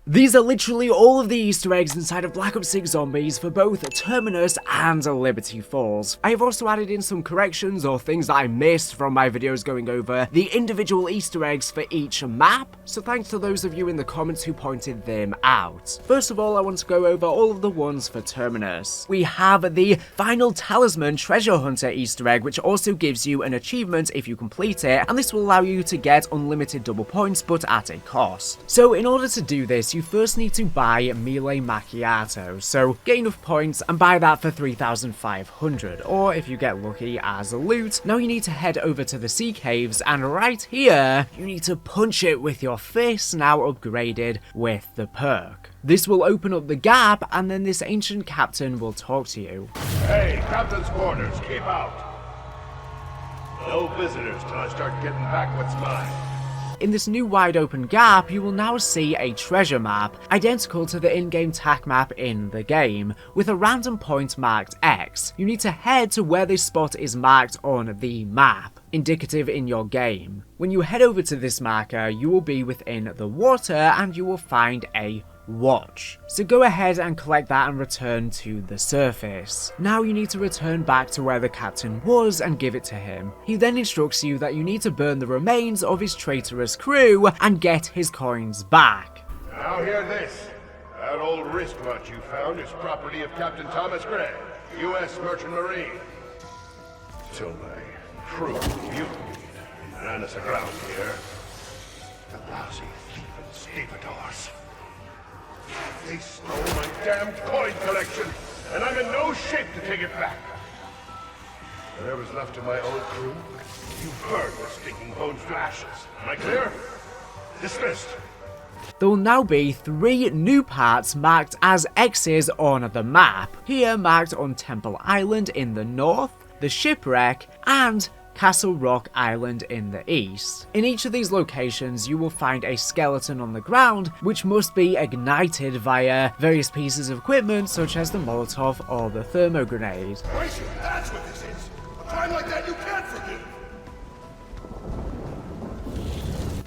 These are literally all of the Easter eggs inside of Black Ops 6 Zombies for both Terminus and Liberty Falls. I have also added in some corrections or things that I missed from my videos going over the individual Easter eggs for each map, so thanks to those of you in the comments who pointed them out. First of all, I want to go over all of the ones for Terminus. We have the final Talisman Treasure Hunter Easter egg, which also gives you an achievement if you complete it, and this will allow you to get unlimited double points but at a cost. So in order to do this, you first need to buy Melee Macchiato, so get enough points and buy that for 3,500, or if you get lucky as a loot. Now you need to head over to the sea caves, and right here you need to punch it with your fist, now upgraded with the perk. This will open up the gap, and then this ancient captain will talk to you. Hey, captain's quarters, keep out. No visitors till I start getting back what's mine. In this new wide open gap, you will now see a treasure map, identical to the in-game TAC map in the game, with a random point marked X. You need to head to where this spot is marked on the map, indicative in your game. When you head over to this marker, you will be within the water and you will find a watch. So go ahead and collect that and return to the surface. Now you need to return back to where the captain was and give it to him. He then instructs you that you need to burn the remains of his traitorous crew and get his coins back. Now hear this. That old wristwatch you found is property of Captain Thomas Gray, U.S. Merchant Marine. Till my crew mutinied and ran us aground here. The lousy thieving stevedores. They stole my damned coin collection, and I'm in no shape to take it back. Whatever's left of my old crew, you burn the stinking bones to ashes. Am I clear? Dismissed. There will now be 3 new parts marked as X's on the map. Here marked on Temple Island in the north, the shipwreck, and Castle Rock Island in the east. In each of these locations, you will find a skeleton on the ground, which must be ignited via various pieces of equipment, such as the Molotov or the thermo grenade. Gracious, that's what this is! A crime like that you can't forgive!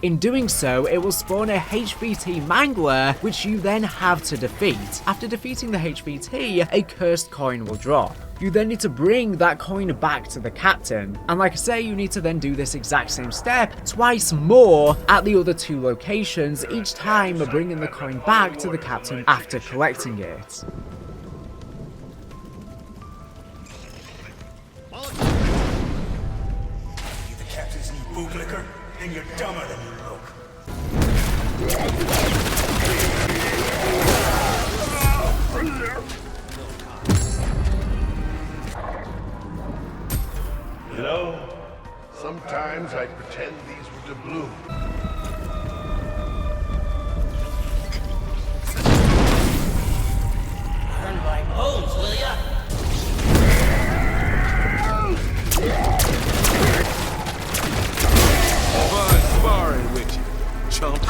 In doing so, it will spawn a HVT Mangler, which you then have to defeat. After defeating the HVT, a cursed coin will drop. You then need to bring that coin back to the captain, and like I say, you need to then do this exact same step twice more at the other 2 locations, each time bringing the coin back to the captain after collecting it. You the captain's new bootlicker? Then you're dumber than you look. You know, sometimes I pretend these were doubloons. Burn my bones, will ya? Fun sparring with you, chump.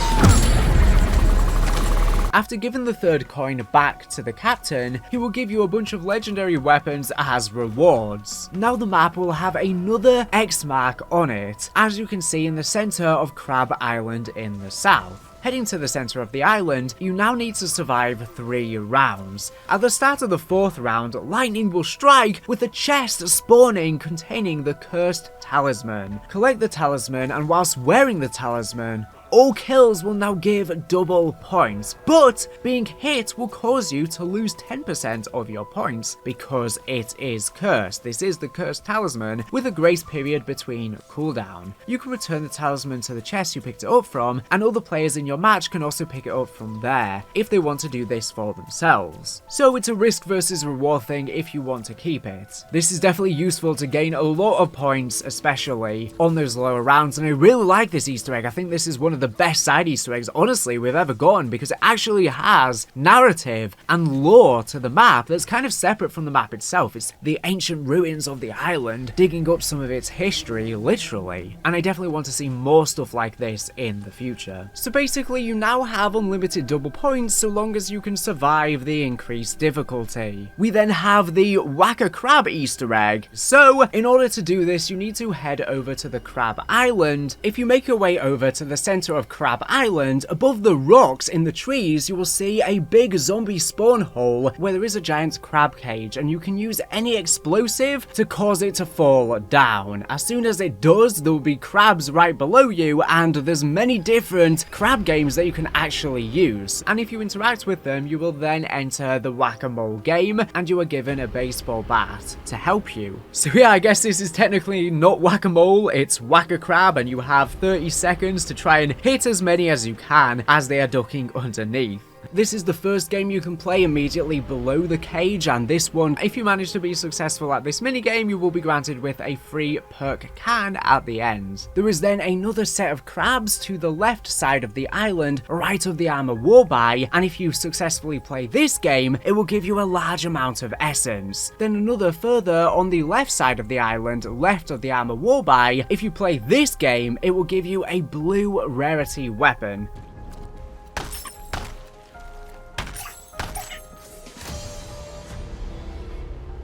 After giving the 3rd coin back to the captain, he will give you a bunch of legendary weapons as rewards. Now the map will have another X mark on it, as you can see in the center of Crab Island in the south. Heading to the center of the island, you now need to survive 3 rounds. At the start of the 4th round, lightning will strike with a chest spawning containing the cursed talisman. Collect the talisman, and whilst wearing the talisman, all kills will now give double points, but being hit will cause you to lose 10% of your points because it is cursed. This is the cursed talisman with a grace period between cooldown. You can return the talisman to the chest you picked it up from, and other players in your match can also pick it up from there if they want to do this for themselves. So it's a risk versus reward thing if you want to keep it. This is definitely useful to gain a lot of points, especially on those lower rounds, and I really like this Easter egg. I think this is one of the best side Easter eggs, honestly, we've ever gotten, because it actually has narrative and lore to the map that's kind of separate from the map itself. It's the ancient ruins of the island, digging up some of its history, literally, and I definitely want to see more stuff like this in the future. So basically, you now have unlimited double points so long as you can survive the increased difficulty. We then have the Whack-a-Crab Easter egg. So, in order to do this, you need to head over to the Crab Island. If you make your way over to the center center of Crab Island, above the rocks in the trees, you will see a big zombie spawn hole where there is a giant crab cage, and you can use any explosive to cause it to fall down. As soon as it does, there will be crabs right below you, and there's many different crab games that you can actually use. And if you interact with them, you will then enter the whack-a-mole game, and you are given a baseball bat to help you. So yeah, I guess this is technically not whack-a-mole, it's whack-a-crab, and you have 30 seconds to try and hit as many as you can as they are ducking underneath. This is the first game you can play immediately below the cage, and this one, if you manage to be successful at this minigame, you will be granted with a free perk can at the end. There is then another set of crabs to the left side of the island, right of the armor warbie, and if you successfully play this game, it will give you a large amount of essence. Then another further on the left side of the island, left of the armor warbie, if you play this game, it will give you a blue rarity weapon.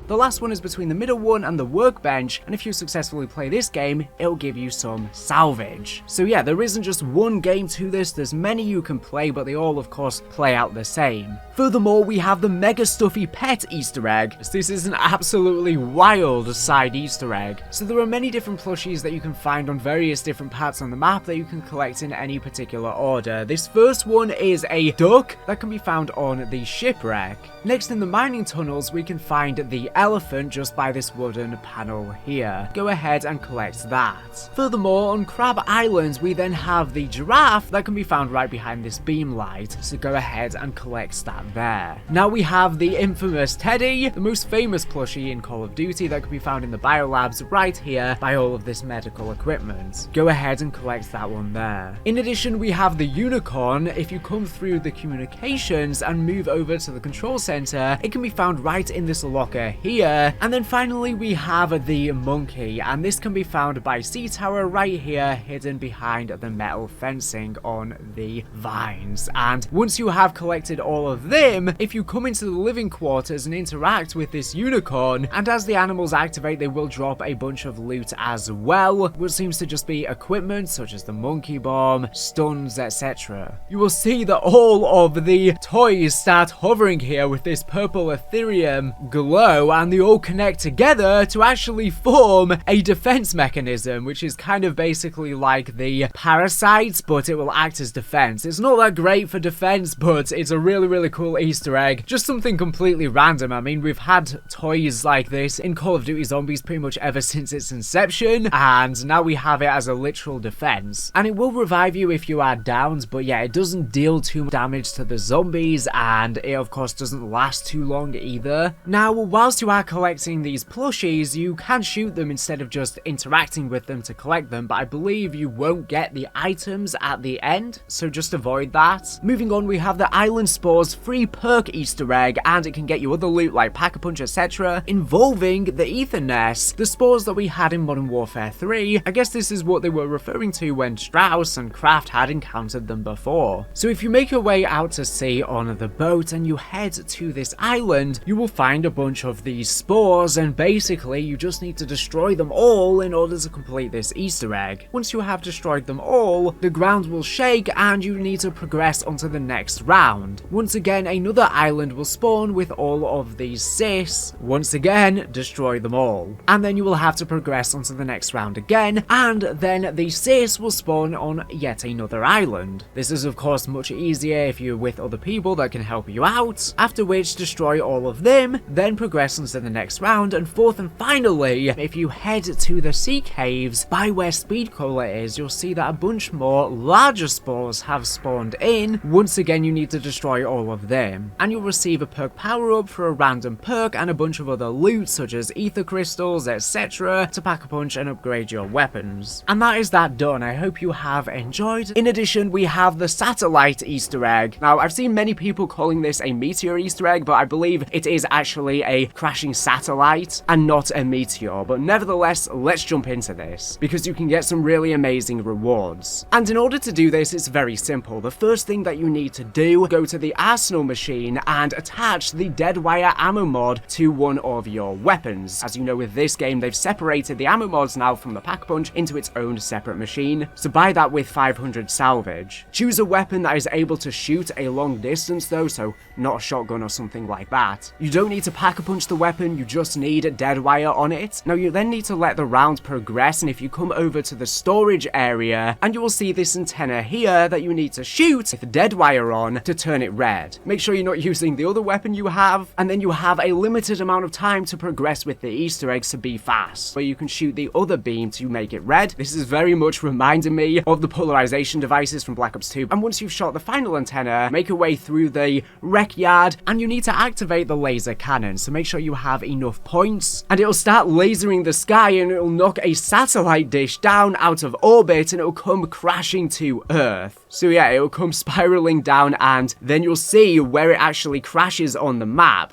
The last one is between the middle one and the workbench, and if you successfully play this game, it'll give you some salvage. So yeah, there isn't just one game to this, there's many you can play, but they all of course play out the same. Furthermore, we have the Mega Stuffy Pet Easter egg. This is an absolutely wild side Easter egg. So there are many different plushies that you can find on various different parts on the map that you can collect in any particular order. This first one is a duck that can be found on the shipwreck. Next, in the mining tunnels, we can find the elephant just by this wooden panel here. Go ahead and collect that. Furthermore, on Crab Island, we then have the giraffe that can be found right behind this beam light, so go ahead and collect that there. Now we have the infamous Teddy, the most famous plushie in Call of Duty that can be found in the biolabs right here by all of this medical equipment. Go ahead and collect that one there. In addition, we have the unicorn. If you come through the communications and move over to the control center, it can be found right in this locker here. And then finally we have the monkey, and this can be found by Sea Tower right here, hidden behind the metal fencing on the vines. And once you have collected all of them, if you come into the living quarters and interact with this unicorn, and as the animals activate, they will drop a bunch of loot as well, which seems to just be equipment such as the monkey bomb, stuns, etc. You will see that all of the toys start hovering here with this purple Ethereum glow, and they all connect together to actually form a defense mechanism, which is kind of basically like the parasites, but it will act as defense. It's not that great for defense, but it's a really cool Easter egg. Just something completely random. I mean, we've had toys like this in Call of Duty Zombies pretty much ever since its inception, and now we have it as a literal defense. And it will revive you if you are downed, but yeah, it doesn't deal too much damage to the zombies, and it of course doesn't last too long either. Now, whilst you are collecting these plushies, you can shoot them instead of just interacting with them to collect them, but I believe you won't get the items at the end, so just avoid that. Moving on, we have the Island Spores free perk Easter egg, and it can get you other loot like Pack-a-Punch, etc., involving the Ether Nest, the spores that we had in Modern Warfare 3. I guess this is what they were referring to when Strauss and Kraft had encountered them before. So if you make your way out to sea on the boat and you head to this island, you will find a bunch of these spores, and basically you just need to destroy them all in order to complete this Easter egg. Once you have destroyed them all, the ground will shake and you need to progress onto the next round. Once again, another island will spawn with all of these cysts. Once again, destroy them all. And then you will have to progress onto the next round again, and then the cysts will spawn on yet another island. This is of course much easier if you're with other people that can help you out, after which destroy all of them, then progress onto the next round, and fourth and finally, if you head to the sea caves by where Speed Cola is, you'll see that a bunch more larger spores have spawned in. Once again, you need to destroy all of them, and you'll receive a perk power-up for a random perk and a bunch of other loot such as ether crystals, etc., to Pack-a-Punch and upgrade your weapons. And that is that done. I hope you have enjoyed. In addition, we have the satellite Easter egg. Now, I've seen many people calling this a Meteor Easter egg, but I believe it is actually a Crash crashing satellite and not a meteor. But nevertheless, let's jump into this, because you can get some really amazing rewards. And in order to do this, it's very simple. The first thing that you need to do, go to the arsenal machine and attach the dead wire ammo mod to one of your weapons. As you know, with this game, they've separated the ammo mods now from the pack punch into its own separate machine, so buy that with 500 salvage. Choose a weapon that is able to shoot a long distance though, so not a shotgun or something like that. You don't need to pack a punch the weapon, you just need a dead wire on it. Now you then need to let the round progress, and if you come over to the storage area, and you will see this antenna here that you need to shoot with the dead wire on to turn it red. Make sure you're not using the other weapon you have, and then you have a limited amount of time to progress with the Easter eggs to be fast, where you can shoot the other beam to make it red. This is very much reminding me of the polarization devices from Black Ops 2. And once you've shot the final antenna, make your way through the wreck yard, and you need to activate the laser cannon, so make sure you have enough points, and it'll start lasering the sky, and it'll knock a satellite dish down out of orbit, and it'll come crashing to Earth. So yeah, it'll come spiraling down, and then you'll see where it actually crashes on the map.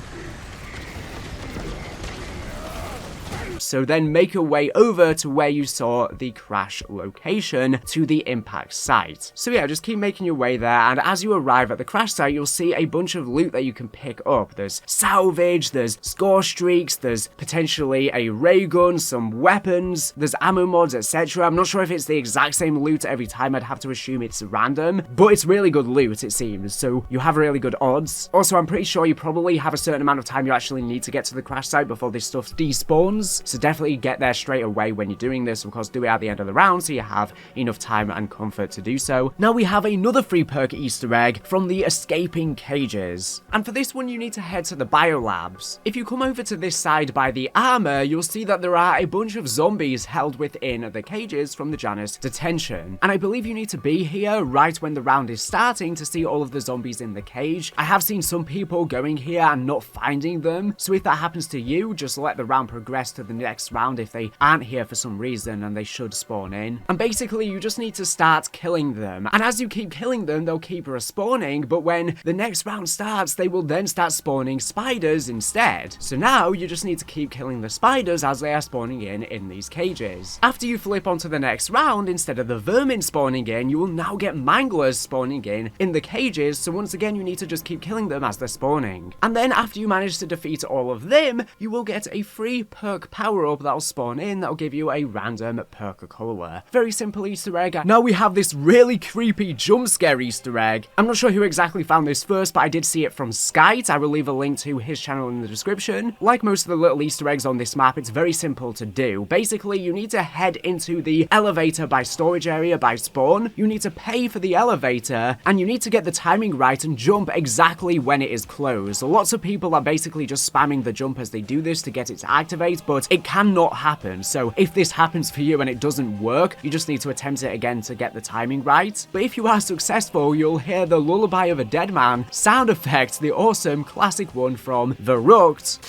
So then make your way over to where you saw the crash location to the impact site. So yeah, just keep making your way there, and as you arrive at the crash site, you'll see a bunch of loot that you can pick up. There's salvage, there's score streaks, there's potentially a ray gun, some weapons, there's ammo mods, etc. I'm not sure if it's the exact same loot every time. I'd have to assume it's random, but it's really good loot, it seems, so you have really good odds. Also, I'm pretty sure you probably have a certain amount of time you actually need to get to the crash site before this stuff despawns, so definitely get there straight away when you're doing this. Of course, do it at the end of the round so you have enough time and comfort to do so. Now we have another free perk Easter egg from the escaping cages, and for this one you need to head to the biolabs. If you come over to this side by the armor, you'll see that there are a bunch of zombies held within the cages from the Janus detention, and I believe you need to be here right when the round is starting to see all of the zombies in the cage. I have seen some people going here and not finding them, so if that happens to you, just let the round progress to the next round if they aren't here for some reason, and they should spawn in. And basically you just need to start killing them, and as you keep killing them, they'll keep respawning, but when the next round starts, they will then start spawning spiders instead. So now you just need to keep killing the spiders as they are spawning in these cages. After you flip onto the next round, instead of the vermin spawning in, you will now get manglers spawning in the cages, so once again you need to just keep killing them as they're spawning. And then after you manage to defeat all of them, you will get a free perk power up that'll spawn in, that'll give you a random Perkaholic. Very simple Easter egg. Now we have this really creepy jump scare Easter egg. I'm not sure who exactly found this first, but I did see it from Skite. I will leave a link to his channel in the description. Like most of the little Easter eggs on this map, it's very simple to do. Basically, you need to head into the elevator by storage area by spawn. You need to pay for the elevator, and you need to get the timing right and jump exactly when it is closed. Lots of people are basically just spamming the jump as they do this to get it to activate, but it cannot happen. So if this happens for you and it doesn't work, you just need to attempt it again to get the timing right. But if you are successful, you'll hear the lullaby of a dead man sound effect, the awesome classic one from The Rucked.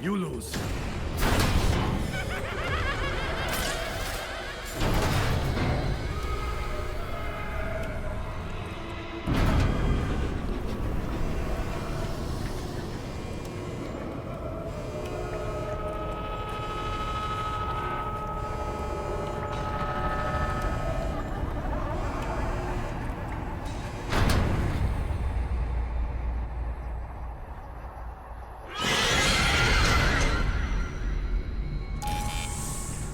You lose.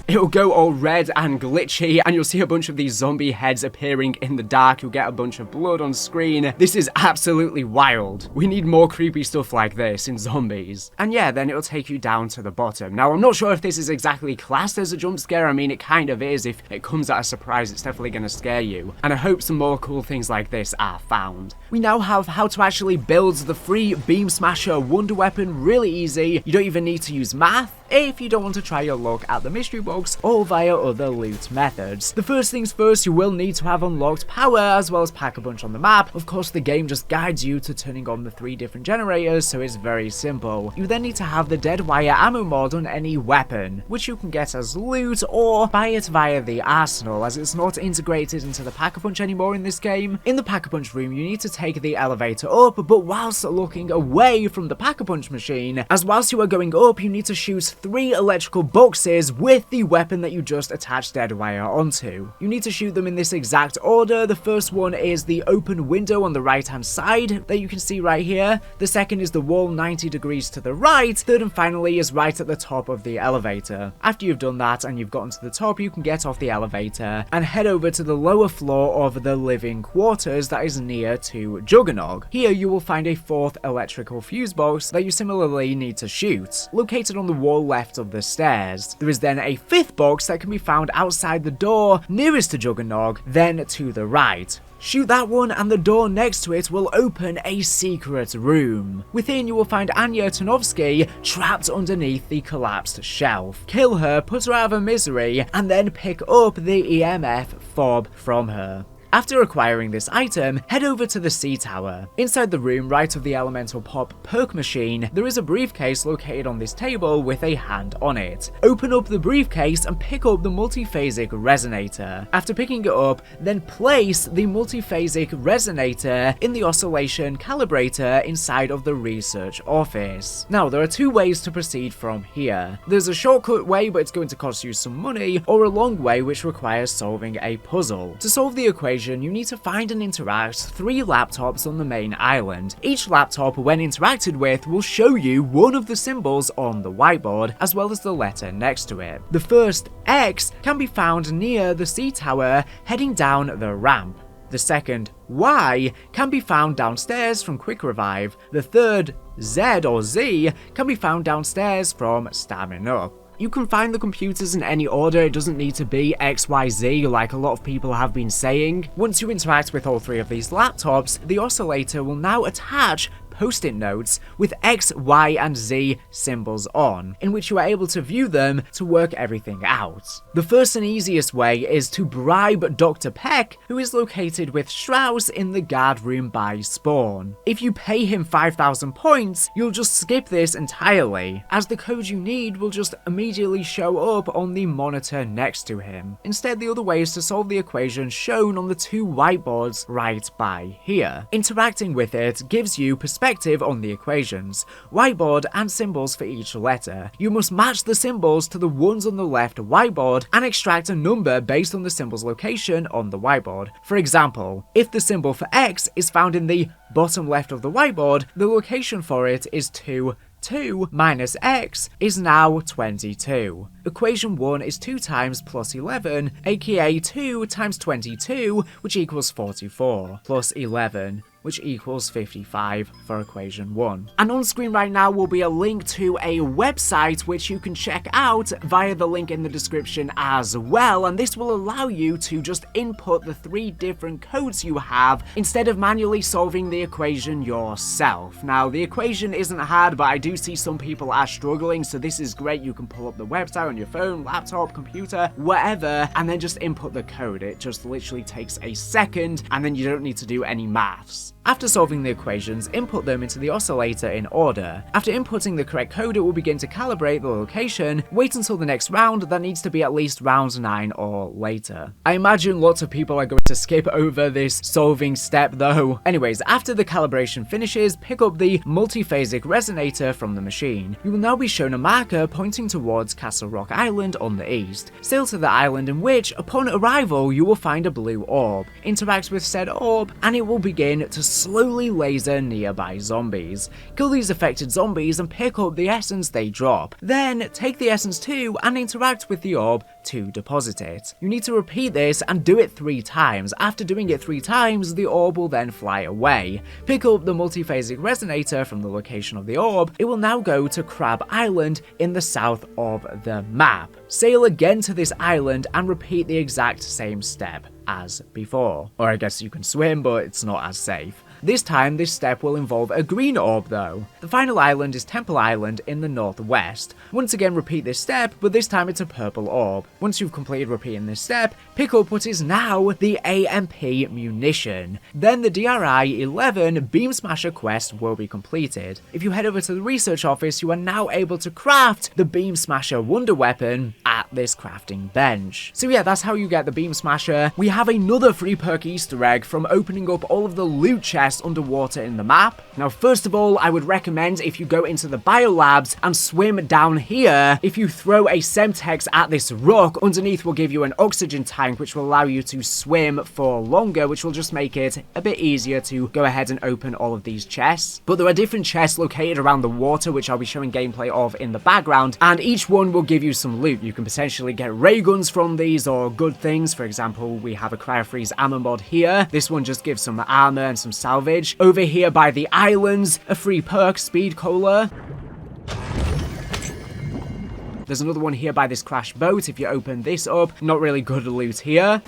It'll go all red and glitchy, and you'll see a bunch of these zombie heads appearing in the dark. You'll get a bunch of blood on screen. This is absolutely wild. We need more creepy stuff like this in zombies. And yeah, then it'll take you down to the bottom. Now, I'm not sure if this is exactly classed as a jump scare. I mean, it kind of is. If it comes at a surprise, it's definitely going to scare you. And I hope some more cool things like this are found. We now have how to actually build the free Beamsmasher wonder weapon really easy. You don't even need to use math. if you don't want to try your luck at the mystery box or via other loot methods. The first things first, you will need to have unlocked power as well as Pack-a-Punch on the map. Of course, the game just guides you to turning on the 3 different generators, so it's very simple. You then need to have the dead wire ammo mod on any weapon, which you can get as loot or buy it via the arsenal, as it's not integrated into the Pack-a-Punch anymore in this game. In the Pack-a-Punch room, you need to take the elevator up, but whilst looking away from the Pack-a-Punch machine, as whilst you are going up, you need to shoot 3 electrical boxes with the weapon that you just attached dead wire onto. You need to shoot them in this exact order. The first one is the open window on the right hand side that you can see right here. The second is the wall 90 degrees to the right. Third and finally is right at the top of the elevator. After you've done that and you've gotten to the top, you can get off the elevator and head over to the lower floor of the living quarters that is near to Juggernog. Here you will find a 4th electrical fuse box that you similarly need to shoot, located on the wall left of the stairs. There is then a 5th box that can be found outside the door nearest to Juggernog, then to the right. Shoot that one and the door next to it will open a secret room. Within you will find Anya Tarnowski trapped underneath the collapsed shelf. Kill her, put her out of her misery, and then pick up the EMF fob from her. After acquiring this item, head over to the C tower. Inside the room right of the elemental pop perk machine, there is a briefcase located on this table with a hand on it. Open up the briefcase and pick up the multiphasic resonator. After picking it up, then place the multiphasic resonator in the oscillation calibrator inside of the research office. Now, there are 2 ways to proceed from here. There's a shortcut way, but it's going to cost you some money, or a long way which requires solving a puzzle. To solve the equation, you need to find and interact 3 laptops on the main island. Each laptop, when interacted with, will show you one of the symbols on the whiteboard, as well as the letter next to it. The first, X, can be found near the C tower, heading down the ramp. The second, Y, can be found downstairs from Quick Revive. The third, Z or Z, can be found downstairs from Stabbing Up. You can find the computers in any order, it doesn't need to be XYZ like a lot of people have been saying. Once you interact with all 3 of these laptops, the oscillator will now attach post-it notes with X, Y, and Z symbols on, in which you are able to view them to work everything out. The first and easiest way is to bribe Dr. Peck, who is located with Strauss in the guard room by spawn. If you pay him 5,000 points, you'll just skip this entirely, as the code you need will just immediately show up on the monitor next to him. Instead, the other way is to solve the equation shown on the 2 whiteboards right by here. Interacting with it gives you perspective on the equations, whiteboard, and symbols for each letter. You must match the symbols to the ones on the left whiteboard and extract a number based on the symbol's location on the whiteboard. For example, if the symbol for X is found in the bottom left of the whiteboard, the location for it is 2 minus X is now 22. Equation 1 is 2 times plus 11, aka 2 times 22, which equals 44, plus 11, which equals 55 for equation 1. And on screen right now will be a link to a website which you can check out via the link in the description as well, and this will allow you to just input the 3 different codes you have instead of manually solving the equation yourself. Now, the equation isn't hard, but I do see some people are struggling, so this is great. You can pull up the website on your phone, laptop, computer, whatever, and then just input the code. It just literally takes a second, and then you don't need to do any maths. After solving the equations, input them into the oscillator in order. After inputting the correct code, it will begin to calibrate the location. Wait until the next round, that needs to be at least round 9 or later. I imagine lots of people are going to skip over this solving step though. Anyways, after the calibration finishes, pick up the multiphasic resonator from the machine. You will now be shown a marker pointing towards Castle Rock Island on the east. Sail to the island, in which, upon arrival, you will find a blue orb. Interact with said orb, and it will begin to slowly laser nearby zombies. Kill these affected zombies and pick up the essence they drop. Then take the essence too and interact with the orb to deposit it. You need to repeat this and do it 3 times. After doing it 3 times, the orb will then fly away. Pick up the multiphasic resonator from the location of the orb. It will now go to Crab Island in the south of the map. Sail again to this island and repeat the exact same step as before. Or I guess you can swim, but it's not as safe. This time, this step will involve a green orb though. The final island is Temple Island in the northwest. Once again, repeat this step, but this time it's a purple orb. Once you've completed repeating this step, pick up what is now the AMP munition. Then the DRI 11 Beamsmasher quest will be completed. If you head over to the research office, you are now able to craft the Beamsmasher wonder weapon at this crafting bench. So yeah, that's how you get the Beamsmasher. We have another free perk Easter egg from opening up all of the loot chests underwater in the map. Now, first of all, I would recommend if you go into the biolabs and swim down here, if you throw a Semtex at this rock, underneath will give you an oxygen tank, which will allow you to swim for longer, which will just make it a bit easier to go ahead and open all of these chests. But there are different chests located around the water, which I'll be showing gameplay of in the background, and each one will give you some loot. You can potentially get ray guns from these or good things. For example, we have a Cryofreeze armor mod here. This one just gives some armor and some salvage. Over here by the islands, a free perk, Speed Cola. There's another one here by this crash boat. If you open this up, not really good loot here.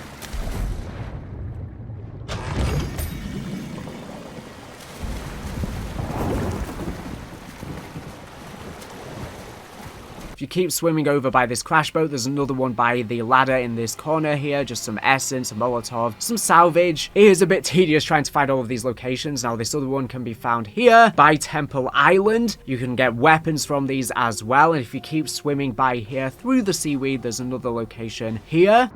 If you keep swimming over by this crash boat, there's another one by the ladder in this corner here. Just some essence, a Molotov, some salvage. It is a bit tedious trying to find all of these locations. Now, this other one can be found here by Temple Island. You can get weapons from these as well. And if you keep swimming by here through the seaweed, there's another location here.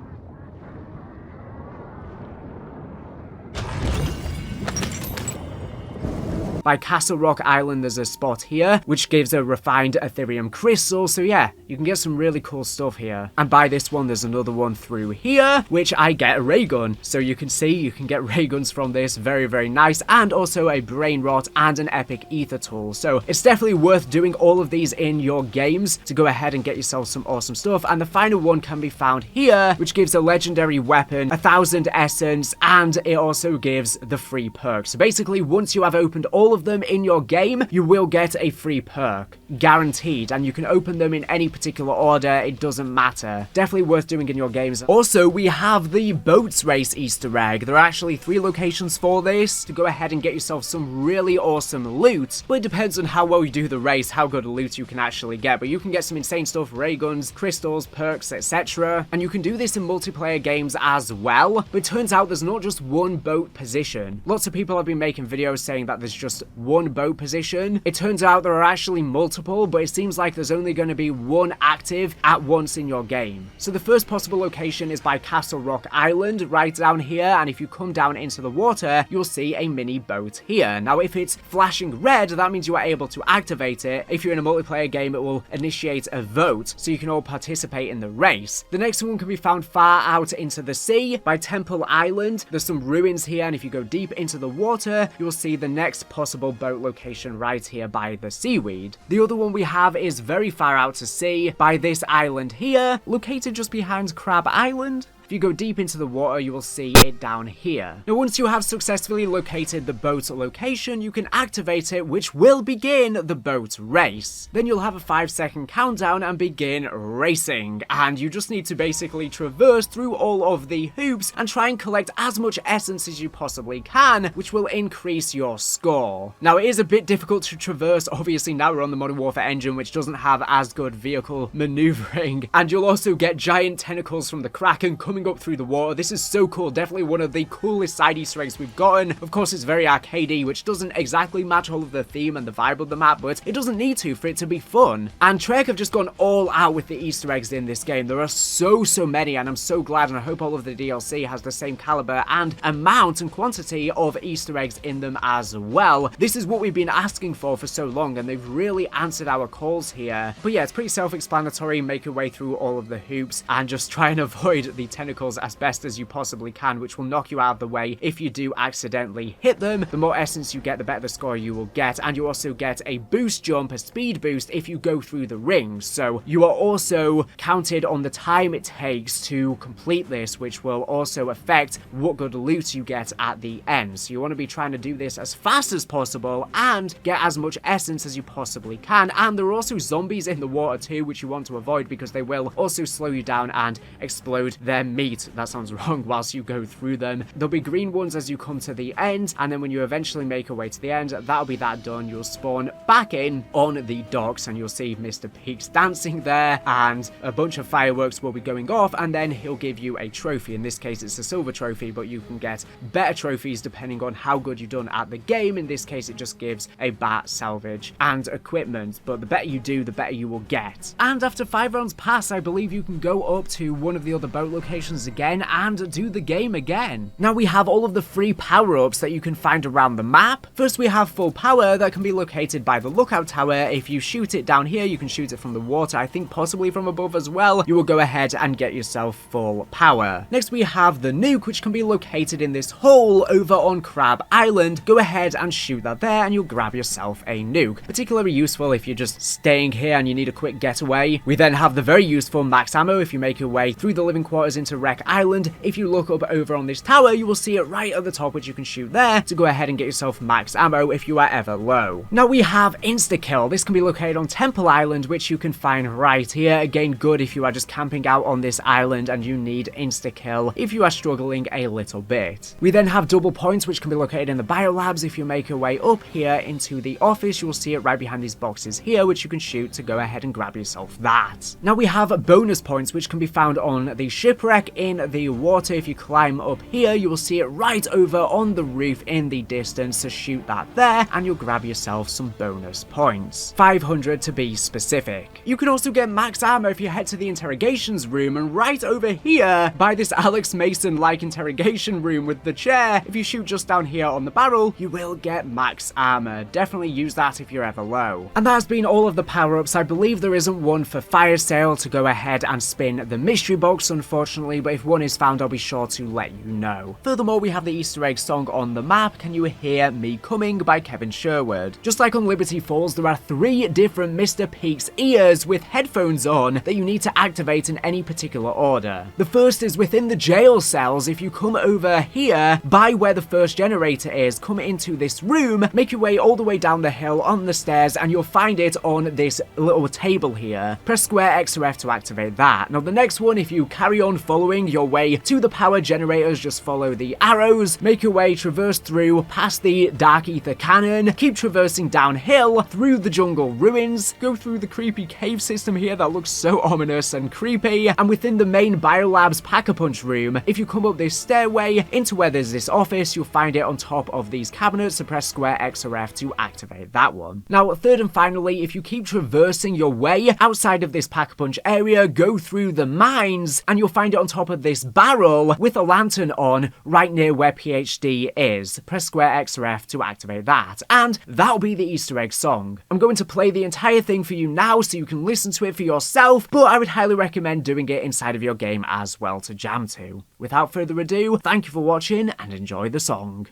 By Castle Rock Island, there's a spot here, which gives a refined Ethereum crystal. So yeah, you can get some really cool stuff here. And by this one, there's another one through here, which I get a ray gun. So you can see, you can get ray guns from this. Very, very nice. And also a brain rot and an epic ether tool. So it's definitely worth doing all of these in your games to go ahead and get yourself some awesome stuff. And the final one can be found here, which gives a legendary weapon, 1,000 essence, and it also gives the free perk. So basically, once you have opened all of them in your game, you will get a free perk, guaranteed, and you can open them in any particular order. It doesn't matter. Definitely worth doing in your games. Also, we have the boats race Easter egg. There are actually 3 locations for this to go ahead and get yourself some really awesome loot, but it depends on how well you do the race, how good a loot you can actually get. But you can get some insane stuff, ray guns, crystals, perks, etc. And you can do this in multiplayer games as well. But it turns out there's not just one boat position. Lots of people have been making videos saying that there's just one boat position. It turns out there are actually multiple, but it seems like there's only going to be one active at once in your game. So the first possible location is by Castle Rock Island, right down here, and if you come down into the water, you'll see a mini boat here. Now, if it's flashing red, that means you are able to activate it. If you're in a multiplayer game, it will initiate a vote, so you can all participate in the race. The next one can be found far out into the sea by Temple Island. There's some ruins here, and if you go deep into the water, you'll see the next possible boat location right here by the seaweed. The other one we have is very far out to sea by this island here, located just behind Crab Island. If you go deep into the water, you will see it down here. Now, once you have successfully located the boat location, you can activate it, which will begin the boat race. Then you'll have a 5-second countdown and begin racing. And you just need to basically traverse through all of the hoops and try and collect as much essence as you possibly can, which will increase your score. Now, it is a bit difficult to traverse. Obviously, now we're on the Modern Warfare engine, which doesn't have as good vehicle maneuvering. And you'll also get giant tentacles from the Kraken coming up through the water. This is so cool. Definitely one of the coolest side Easter eggs we've gotten. Of course, it's very arcadey, which doesn't exactly match all of the theme and the vibe of the map, but it doesn't need to for it to be fun. And Trek have just gone all out with the Easter eggs in this game. There are so many, and I'm so glad, and I hope all of the DLC has the same caliber and amount and quantity of Easter eggs in them as well. This is what we've been asking for so long, and they've really answered our calls here. But yeah, it's pretty self-explanatory. Make your way through all of the hoops and just try and avoid the tentacles as best as you possibly can, which will knock you out of the way if you do accidentally hit them. The more essence you get, the better the score you will get, and you also get a boost jump, a speed boost, if you go through the rings. So you are also counted on the time it takes to complete this, which will also affect what good loot you get at the end. So you want to be trying to do this as fast as possible and get as much essence as you possibly can. And there are also zombies in the water too, which you want to avoid because they will also slow you down and explode their meet, that sounds wrong, whilst you go through them. There'll be green ones as you come to the end, and then when you eventually make your way to the end, that'll be that done. You'll spawn back in on the docks, and you'll see Mr. Peaks dancing there, and a bunch of fireworks will be going off, and then he'll give you a trophy. In this case, it's a silver trophy, but you can get better trophies depending on how good you've done at the game. In this case, it just gives a bat, salvage, and equipment, but the better you do, the better you will get. And after 5 rounds pass, I believe you can go up to one of the other boat locations again and do the game again. Now we have all of the free power-ups that you can find around the map. First, we have full power that can be located by the lookout tower. If you shoot it down here, you can shoot it from the water, I think possibly from above as well. You will go ahead and get yourself full power. Next, we have the nuke, which can be located in this hole over on Crab Island. Go ahead and shoot that there, and you'll grab yourself a nuke. Particularly useful if you're just staying here and you need a quick getaway. We then have the very useful max ammo if you make your way through the living quarters into Wreck Island. If you look up over on this tower, you will see it right at the top, which you can shoot there to go ahead and get yourself max ammo if you are ever low. Now we have insta-kill. This can be located on Temple Island, which you can find right here. Again, good if you are just camping out on this island and you need insta-kill if you are struggling a little bit. We then have double points, which can be located in the biolabs. If you make your way up here into the office, you will see it right behind these boxes here, which you can shoot to go ahead and grab yourself that. Now we have bonus points, which can be found on the shipwreck in the water. If you climb up here, you will see it right over on the roof in the distance, so shoot that there and you'll grab yourself some bonus points. 500 to be specific. You can also get max ammo if you head to the interrogations room, and right over here by this Alex Mason-like interrogation room with the chair, if you shoot just down here on the barrel, you will get max armor. Definitely use that if you're ever low. And that has been all of the power-ups. I believe there isn't one for fire sale to go ahead and spin the mystery box, unfortunately, but if one is found, I'll be sure to let you know. Furthermore, we have the Easter egg song on the map, Can You Hear Me Coming by Kevin Sherwood. Just like on Liberty Falls, there are 3 different Mr. Peaks ears with headphones on that you need to activate in any particular order. The first is within the jail cells. If you come over here by where the first generator is, come into this room, make your way all the way down the hill on the stairs, and you'll find it on this little table here. Press square X or F to activate that. Now the next one, if you carry on following your way to the power generators, just follow the arrows, make your way, traverse through, past the dark ether cannon, keep traversing downhill, through the jungle ruins, go through the creepy cave system here that looks so ominous and creepy, and within the main biolabs pack-a-punch room, if you come up this stairway into where there's this office, you'll find it on top of these cabinets, so press square X or F to activate that one. Now, third and finally, if you keep traversing your way outside of this pack-a-punch area, go through the mines, and you'll find it on top of this barrel with a lantern on right near where PhD is. Press square X or F to activate that, and that'll be the Easter egg song. I'm going to play the entire thing for you now so you can listen to it for yourself, but I would highly recommend doing it inside of your game as well to jam to. Without further ado, thank you for watching and enjoy the song.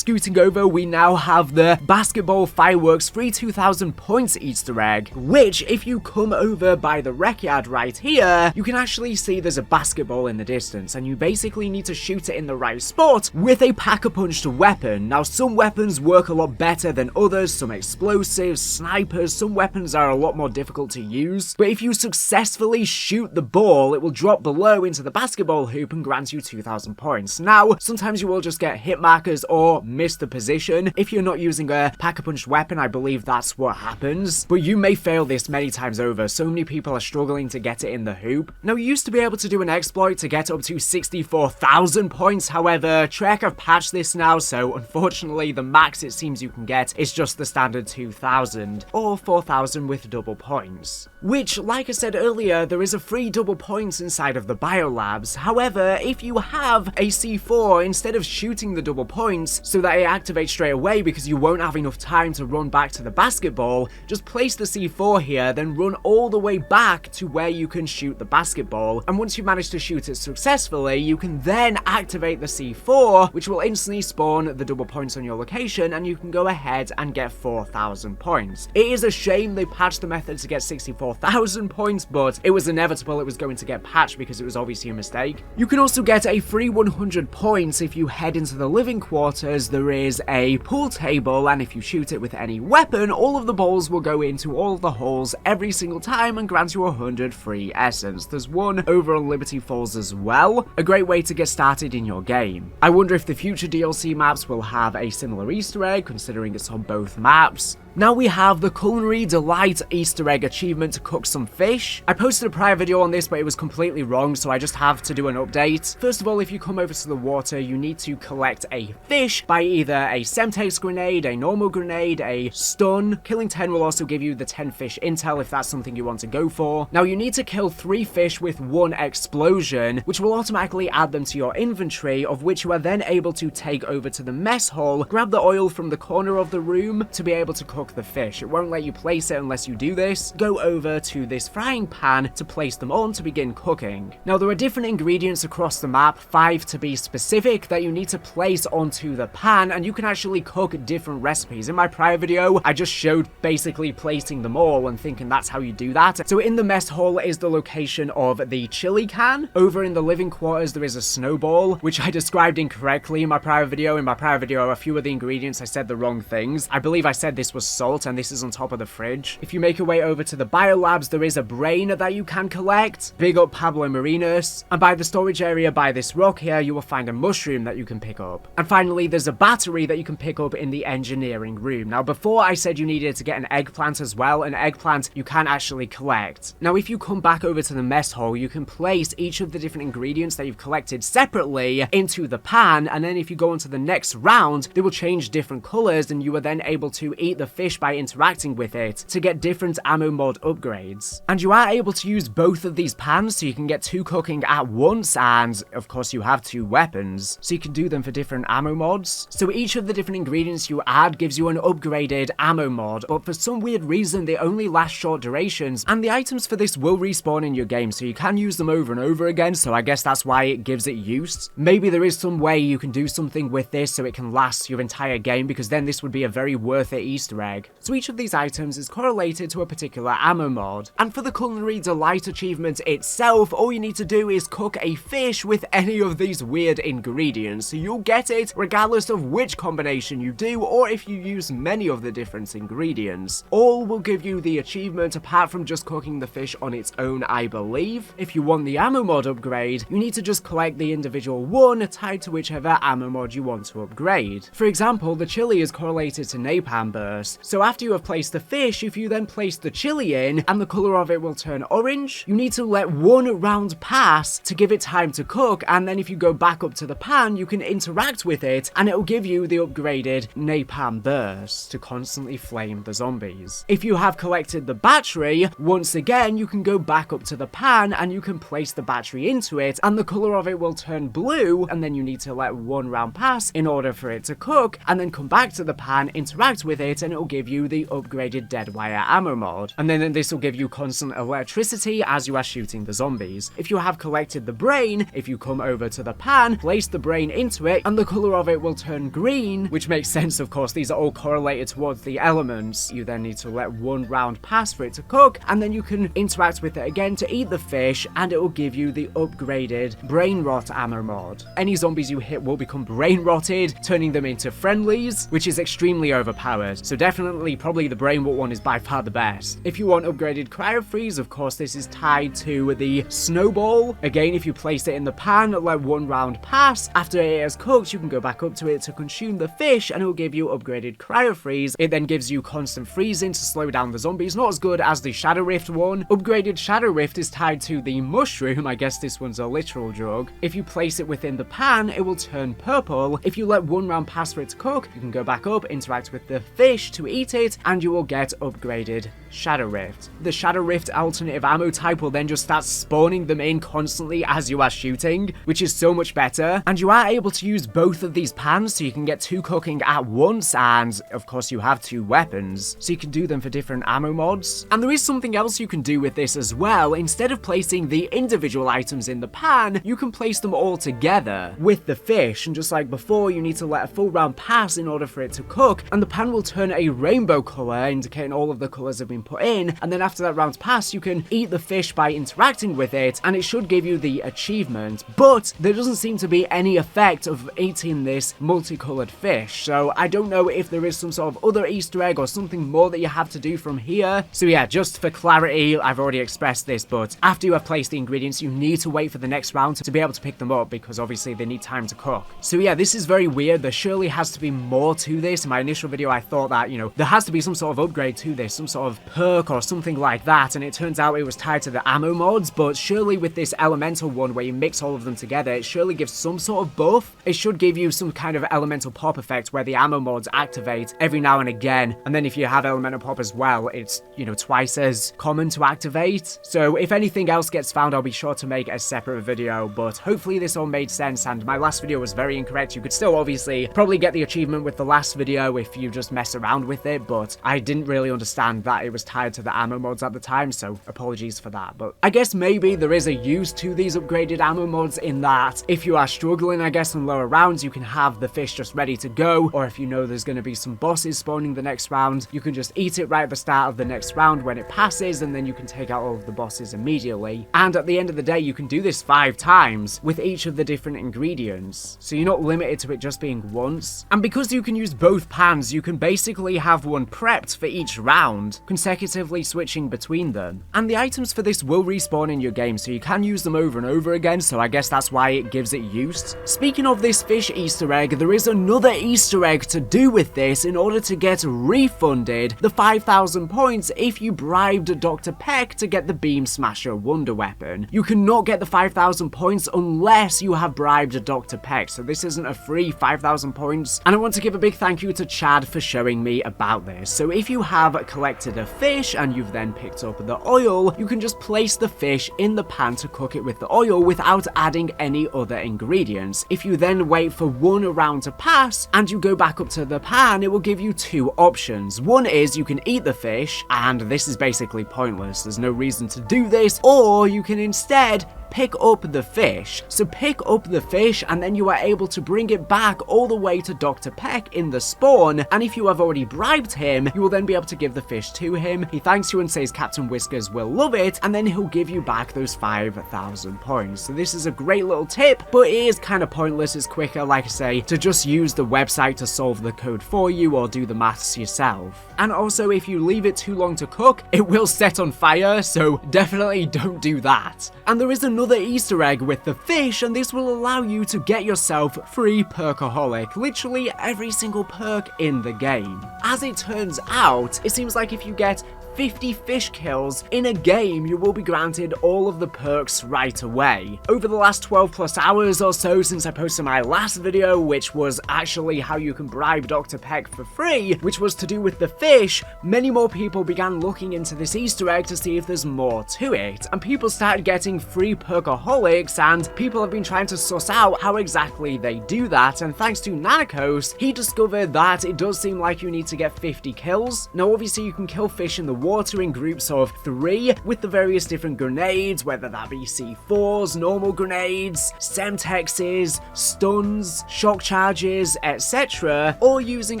Scooting over, we now have the Basketball Fireworks free 2,000 points Easter egg, which if you come over by the rec yard right here, you can actually see there's a basketball in the distance, and you basically need to shoot it in the right spot with a pack-a-punched weapon. Now, some weapons work a lot better than others, some explosives, snipers, some weapons are a lot more difficult to use, but if you successfully shoot the ball, it will drop below into the basketball hoop and grant you 2,000 points. Now, sometimes you will just get hit markers or miss the position. If you're not using a pack-a-punched weapon, I believe that's what happens, but you may fail this many times over. So many people are struggling to get it in the hoop. Now, you used to be able to do an exploit to get up to 64,000 points, however, Trek have patched this now, so unfortunately the max it seems you can get is just the standard 2,000, or 4,000 with double points. Which, like I said earlier, there is a free double points inside of the biolabs. However, if you have a C4, instead of shooting the double points so that it activates straight away because you won't have enough time to run back to the basketball, just place the C4 here, then run all the way back to where you can shoot the basketball, and once you manage to shoot it successfully, you can then activate the C4, which will instantly spawn the double points on your location, and you can go ahead and get 4,000 points. It is a shame they patched the method to get 64,000 points, but it was inevitable it was going to get patched because it was obviously a mistake. You can also get a free 100 points if you head into the living quarters. There is a pool table, and if you shoot it with any weapon, all of the balls will go into all of the holes every single time and grant you 100 free essence. There's one over on Liberty Falls as well, a great way to get started in your game. I wonder if the future DLC maps will have a similar Easter egg, considering it's on both maps. Now we have the Culinary Delight Easter egg achievement to cook some fish. I posted a prior video on this, but it was completely wrong, so I just have to do an update. First of all, if you come over to the water, you need to collect a fish by either a Semtex grenade, a normal grenade, a stun. Killing 10 will also give you the 10 fish intel if that's something you want to go for. Now you need to kill 3 fish with 1 explosion, which will automatically add them to your inventory, of which you are then able to take over to the mess hall, grab the oil from the corner of the room to be able to cook the fish. It won't let you place it unless you do this. Go over to this frying pan to place them on to begin cooking. Now there are different ingredients across the map, 5 to be specific, that you need to place onto the pan, and you can actually cook different recipes. In my prior video, I just showed basically placing them all and thinking that's how you do that. So in the mess hall is the location of the chili can. Over in the living quarters there is a snowball, which I described incorrectly in my prior video. In my prior video, a few of the ingredients I said the wrong things. I believe I said this was salt, and this is on top of the fridge. If you make your way over to the biolabs, there is a brain that you can collect. Big up Pablo Marinos. And by the storage area by this rock here, you will find a mushroom that you can pick up. And finally, there's a battery that you can pick up in the engineering room. Now, before I said you needed to get an eggplant as well. An eggplant you can actually collect. Now, if you come back over to the mess hall, you can place each of the different ingredients that you've collected separately into the pan, and then if you go on to the next round, they will change different colors, and you are then able to eat the fish by interacting with it to get different ammo mod upgrades. And you are able to use both of these pans, so you can get 2 cooking at once, and of course you have 2 weapons, so you can do them for different ammo mods. So each of the different ingredients you add gives you an upgraded ammo mod, but for some weird reason they only last short durations, and the items for this will respawn in your game, so you can use them over and over again, so I guess that's why it gives it use. Maybe there is some way you can do something with this so it can last your entire game, because then this would be a very worth it Easter egg. So each of these items is correlated to a particular ammo mod. And for the Culinary Delight achievement itself, all you need to do is cook a fish with any of these weird ingredients. So you'll get it regardless of which combination you do, or if you use many of the different ingredients. All will give you the achievement apart from just cooking the fish on its own, I believe. If you want the ammo mod upgrade, you need to just collect the individual one tied to whichever ammo mod you want to upgrade. For example, the chili is correlated to napalm burst. So after you have placed the fish, if you then place the chili in and the color of it will turn orange, you need to let 1 round pass to give it time to cook, and then if you go back up to the pan, you can interact with it and it will give you the upgraded napalm burst to constantly flame the zombies. If you have collected the battery, once again you can go back up to the pan and you can place the battery into it and the color of it will turn blue, and then you need to let 1 round pass in order for it to cook, and then come back to the pan, interact with it, and it will give you the upgraded dead wire ammo mod. And then this will give you constant electricity as you are shooting the zombies. If you have collected the brain, if you come over to the pan, place the brain into it, and the color of it will turn green, which makes sense, of course. These are all correlated towards the elements. You then need to let 1 round pass for it to cook, and then you can interact with it again to eat the fish, and it will give you the upgraded brain rot ammo mod. Any zombies you hit will become brain rotted, turning them into friendlies, which is extremely overpowered. So definitely, probably the brain rot one is by far the best. If you want upgraded cryo freeze, of course, this is tied to the snowball. Again, if you place it in the pan, let 1 round pass. After it has cooked, you can go back up to it to consume the fish, and it will give you upgraded cryo freeze. It then gives you constant freezing to slow down the zombies. Not as good as the Shadow Rift one. Upgraded Shadow Rift is tied to the mushroom. I guess this one's a literal drug. If you place it within the pan, it will turn purple. If you let 1 round pass for it to cook, you can go back up, interact with the fish to eat it, and you will get upgraded Shadow Rift. The Shadow Rift alternative ammo type will then just start spawning them in constantly as you are shooting, which is so much better. And you are able to use both of these pans, so you can get 2 cooking at once, and of course you have 2 weapons, so you can do them for different ammo mods. And there is something else you can do with this as well. Instead of placing the individual items in the pan, you can place them all together with the fish, and just like before, you need to let a full round pass in order for it to cook, and the pan will turn a rainbow color, indicating all of the colors have been put in. And then after that round's pass, you can eat the fish by interacting with it, and it should give you the achievement. But there doesn't seem to be any effect of eating this multicolored fish, so I don't know if there is some sort of other Easter egg or something more that you have to do from here. So yeah, just for clarity, I've already expressed this, but after you have placed the ingredients, you need to wait for the next round to be able to pick them up, because obviously they need time to cook. So yeah, this is very weird. There surely has to be more to this. In my initial video, I thought that, you know, there has to be some sort of upgrade to this, some sort of perk or something like that, and it turns out it was tied to the ammo mods. But surely with this elemental one where you mix all of them together, it surely gives some sort of buff. It should give you some kind of elemental pop effect where the ammo mods activate every now and again, and then if you have elemental pop as well, it's, you know, twice as common to activate. So if anything else gets found, I'll be sure to make a separate video, but hopefully this all made sense, and my last video was very incorrect. You could still obviously probably get the achievement with the last video if you just mess around with it, but I didn't really understand that it was tied to the ammo mods at the time, so apologies for that. But I guess maybe there is a use to these upgraded ammo mods in that if you are struggling, I guess, in lower rounds, you can have the fish just ready to go, or if you know there's going to be some bosses spawning the next round, you can just eat it right at the start of the next round when it passes, and then you can take out all of the bosses immediately. And at the end of the day, you can do this 5 times with each of the different ingredients, so you're not limited to it just being once. And because you can use both pans, you can basically have one prepped for each round, consecutively switching between them. And the items for this will respawn in your game, so you can use them over and over again, so I guess that's why it gives it use. Speaking of this fish Easter egg, there is another Easter egg to do with this in order to get refunded the 5,000 points if you bribed Dr. Peck to get the Beamsmasher wonder weapon. You cannot get the 5,000 points unless you have bribed Dr. Peck, so this isn't a free 5,000 points. And I want to give a big thank you to Chad for showing me about this. So if you have collected a fish and you've then picked up the oil, you can just place the fish in the pan to cook it with the oil without adding any other ingredients. If you then wait for 1 round to pass and you go back up to the pan, it will give you 2 options. One is you can eat the fish, and this is basically pointless. There's no reason to do this, or you can instead pick up the fish. So pick up the fish, and then you are able to bring it back all the way to Dr. Peck in the spawn, and if you have already bribed him, you will then be able to give the fish to him. He thanks you and says Captain Whiskers will love it, and then he'll give you back those 5,000 points. So this is a great little tip, but it is kind of pointless. It's quicker, like I say, to just use the website to solve the code for you or do the maths yourself. And also, if you leave it too long to cook, it will set on fire, so definitely don't do that. And there is another Easter egg with the fish, and this will allow you to get yourself free Perkaholic, literally every single perk in the game. As it turns out, it seems like if you get 50 fish kills in a game, you will be granted all of the perks right away. Over the last 12 plus hours or so since I posted my last video, which was actually how you can bribe Dr. Peck for free, which was to do with the fish, many more people began looking into this Easter egg to see if there's more to it, and people started getting free Perkaholics, and people have been trying to suss out how exactly they do that, and thanks to Nanakos, he discovered that it does seem like you need to get 50 kills. Now obviously you can kill fish in the water in groups of 3 with the various different grenades, whether that be C4s, normal grenades, Semtexes, stuns, shock charges, etc., or using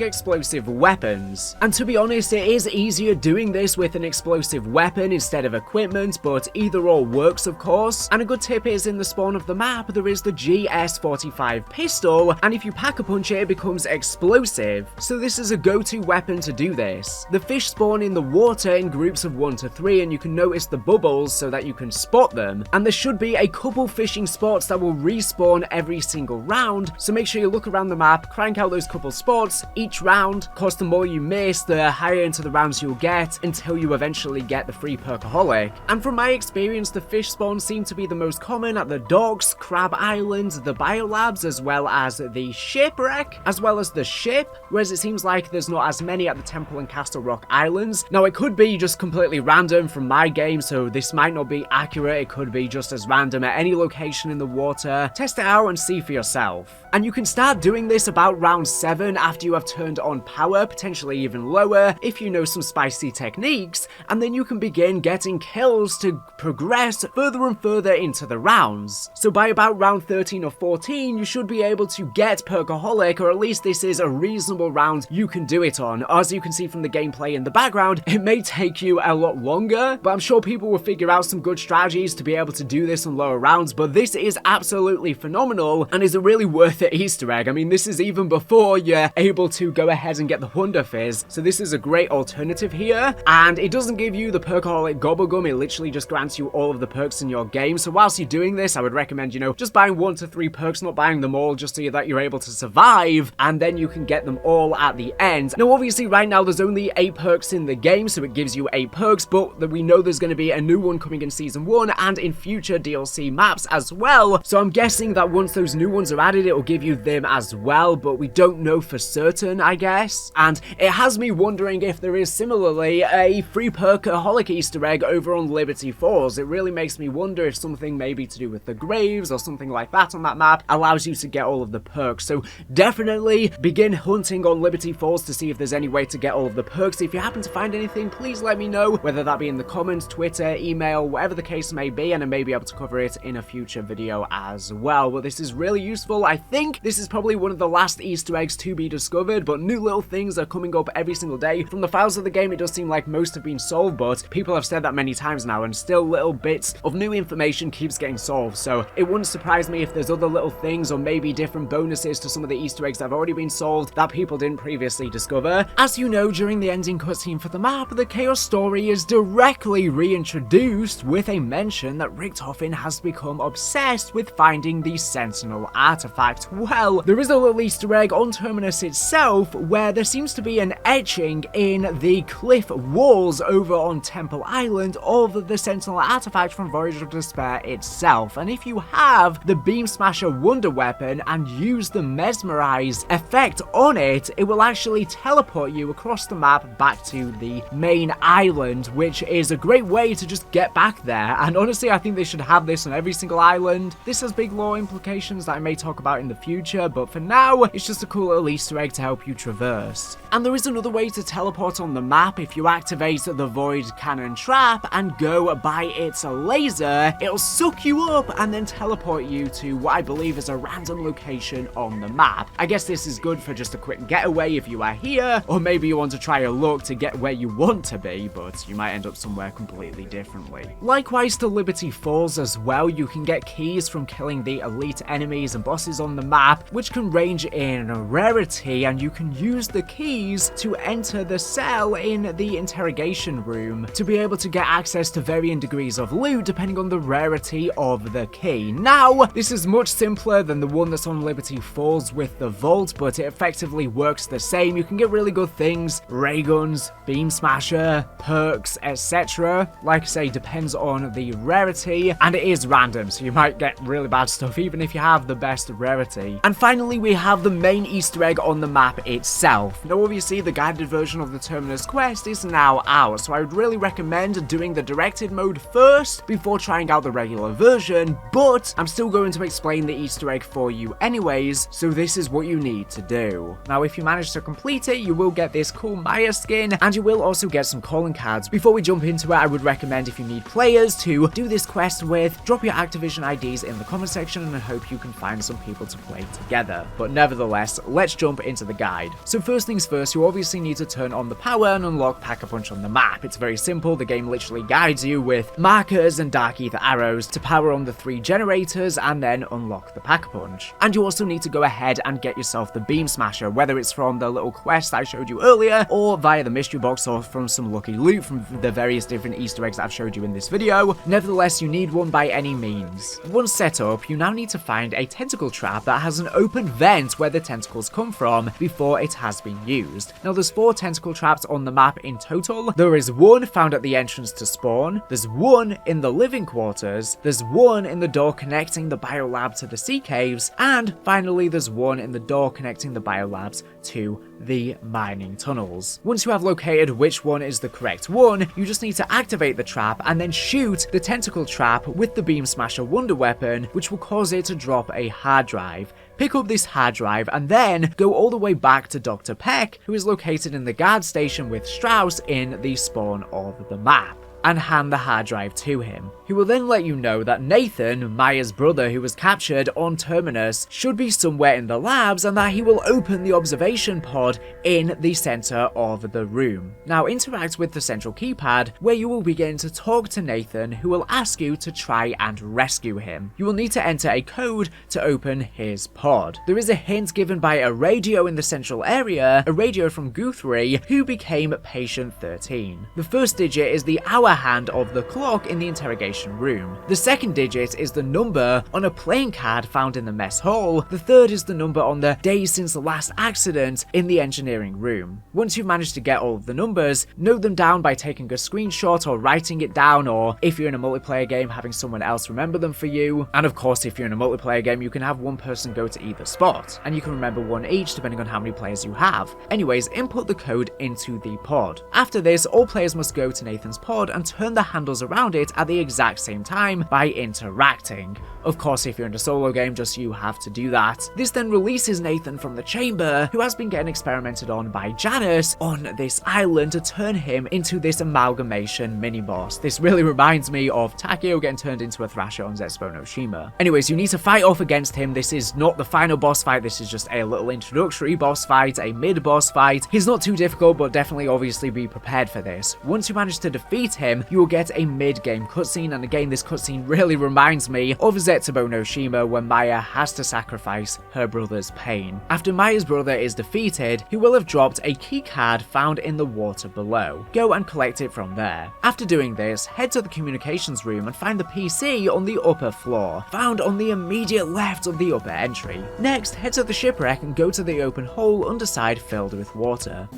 explosive weapons. And to be honest, it is easier doing this with an explosive weapon instead of equipment, but either or works of course. And a good tip is in the spawn of the map there is the GS45 pistol, and if you pack a punch it becomes explosive, so this is a go-to weapon to do this. The fish spawn in the water in groups of 1 to 3, and you can notice the bubbles so that you can spot them, and there should be a couple fishing spots that will respawn every single round, so make sure you look around the map, crank out those couple spots each round. Of course, the more you miss, the higher into the rounds you'll get until you eventually get the free Perkaholic. And from my experience, the fish spawns seem to be the most common at the docks, Crab Island, the biolabs, as well as the shipwreck, as well as the ship, whereas it seems like there's not as many at the Temple and Castle Rock Islands. Now it could be just completely random from my game, so this might not be accurate, it could be just as random at any location in the water. Test it out and see for yourself. And you can start doing this about round 7 after you have turned on power, potentially even lower if you know some spicy techniques, and then you can begin getting kills to progress further and further into the rounds. So by about round 13 or 14 you should be able to get Perkaholic, or at least this is a reasonable round you can do it on. As you can see from the gameplay in the background, it may take you a lot longer, but I'm sure people will figure out some good strategies to be able to do this on lower rounds, but this is absolutely phenomenal and is a really worth it Easter egg. I mean, this is even before you're able to go ahead and get the Wonder Fizz, so this is a great alternative here, and it doesn't give you the Perkaholic Gobblegum, it literally just grants you all of the perks in your game. So whilst you're doing this, I would recommend, you know, just buying 1 to 3 perks, not buying them all, just so that you're able to survive, and then you can get them all at the end. Now obviously right now there's only 8 perks in the game, so it gives you 8 perks, but we know there's going to be a new one coming in Season 1 and in future DLC maps as well, so I'm guessing that once those new ones are added, it will give you them as well, but we don't know for certain, I guess. And it has me wondering if there is similarly a free Perkaholic Easter egg over on Liberty Falls. It really makes me wonder if something maybe to do with the graves or something like that on that map allows you to get all of the perks. So definitely begin hunting on Liberty Falls to see if there's any way to get all of the perks. If you happen to find anything, please let me know, whether that be in the comments, Twitter, email, whatever the case may be, and I may be able to cover it in a future video as well. But this is really useful. I think this is probably one of the last Easter eggs to be discovered, but new little things are coming up every single day. From the files of the game, it does seem like most have been solved, but people have said that many times now, and still little bits of new information keeps getting solved, so it wouldn't surprise me if there's other little things or maybe different bonuses to some of the Easter eggs that have already been solved that people didn't previously discover. As you know, during the ending cutscene for the map, the Chaos story is directly reintroduced with a mention that Richtofen has become obsessed with finding the Sentinel Artifact. Well, there is a little Easter egg on Terminus itself where there seems to be an etching in the cliff walls over on Temple Island of the Sentinel Artifact from Voyage of Despair itself, and if you have the Beamsmasher Wonder Weapon and use the Mesmerize effect on it, it will actually teleport you across the map back to the main island, which is a great way to just get back there. And honestly, I think they should have this on every single island. This has big lore implications that I may talk about in the future, but for now, it's just a cool little Easter egg to help you traverse. And there is another way to teleport on the map. If you activate the Void Cannon Trap and go by its laser, it'll suck you up and then teleport you to what I believe is a random location on the map. I guess this is good for just a quick getaway if you are here, or maybe you want to try your luck to get where you want to be, but you might end up somewhere completely differently. Likewise to Liberty Falls as well, you can get keys from killing the elite enemies and bosses on the map, which can range in rarity, and you can use the keys to enter the cell in the interrogation room to be able to get access to varying degrees of loot depending on the rarity of the key. Now, this is much simpler than the one that's on Liberty Falls with the vault, but it effectively works the same. You can get really good things, ray guns, Beamsmasher, trigger, perks, etc. Like I say, depends on the rarity, and it is random, so you might get really bad stuff even if you have the best rarity. And finally, we have the main Easter egg on the map itself. Now obviously the guided version of the Terminus quest is now out, so I would really recommend doing the directed mode first before trying out the regular version, but I'm still going to explain the Easter egg for you anyways, so this is what you need to do. Now if you manage to complete it, you will get this cool Maya skin, and you will also get some calling cards. Before we jump into it, I would recommend, if you need players to do this quest with, drop your Activision IDs in the comment section, and I hope you can find some people to play together. But nevertheless, let's jump into the guide. So first things first, you obviously need to turn on the power and unlock Pack-a-Punch on the map. It's very simple. The game literally guides you with markers and dark ether arrows to power on the 3 generators and then unlock the Pack-a-Punch. And you also need to go ahead and get yourself the Beamsmasher, whether it's from the little quest I showed you earlier, or via the mystery box, or from some lucky loot from the various different Easter eggs I've showed you in this video. Nevertheless, you need one by any means. Once set up, you now need to find a tentacle trap that has an open vent where the tentacles come from before it has been used. Now there's 4 tentacle traps on the map in total. There is one found at the entrance to spawn, there's one in the living quarters, there's one in the door connecting the biolab to the sea caves, and finally there's one in the door connecting the biolabs to the mining tunnels. Once you have located which one is the correct one, you just need to activate the trap and then shoot the tentacle trap with the Beamsmasher wonder weapon, which will cause it to drop a hard drive. Pick up this hard drive and then go all the way back to Dr. Peck, who is located in the guard station with Strauss in the spawn of the map, and hand the hard drive to him. He will then let you know that Nathan, Maya's brother who was captured on Terminus, should be somewhere in the labs, and that he will open the observation pod in the center of the room. Now interact with the central keypad, where you will begin to talk to Nathan, who will ask you to try and rescue him. You will need to enter a code to open his pod. There is a hint given by a radio in the central area, a radio from Guthrie, who became Patient 13. The first digit is the hour hand of the clock in the interrogation room. The second digit is the number on a playing card found in the mess hall. The third is the number on the days since the last accident in the engineering room. Once you've managed to get all of the numbers, note them down by taking a screenshot or writing it down, or if you're in a multiplayer game, having someone else remember them for you. And of course, if you're in a multiplayer game, you can have one person go to either spot, and you can remember one each depending on how many players you have. Anyways, input the code into the pod. After this, all players must go to Nathan's pod and turn the handles around it at the exact same time by interacting. Of course, if you're in a solo game, just you have to do that. This then releases Nathan from the chamber, who has been getting experimented on by Janice on this island to turn him into this amalgamation mini-boss. This really reminds me of Takeo getting turned into a Thrasher on Zetsubou no Shima. Anyways, you need to fight off against him. This is not the final boss fight, this is just a little introductory boss fight, a mid-boss fight. He's not too difficult, but definitely obviously be prepared for this. Once you manage to defeat him, you will get a mid-game cutscene, and again, this cutscene really reminds me of Zetsubou no Shima, when Maya has to sacrifice her brother's pain. After Maya's brother is defeated, he will have dropped a keycard found in the water below. Go and collect it from there. After doing this, head to the communications room and find the PC on the upper floor, found on the immediate left of the upper entry. Next, head to the shipwreck and go to the open hole underside filled with water.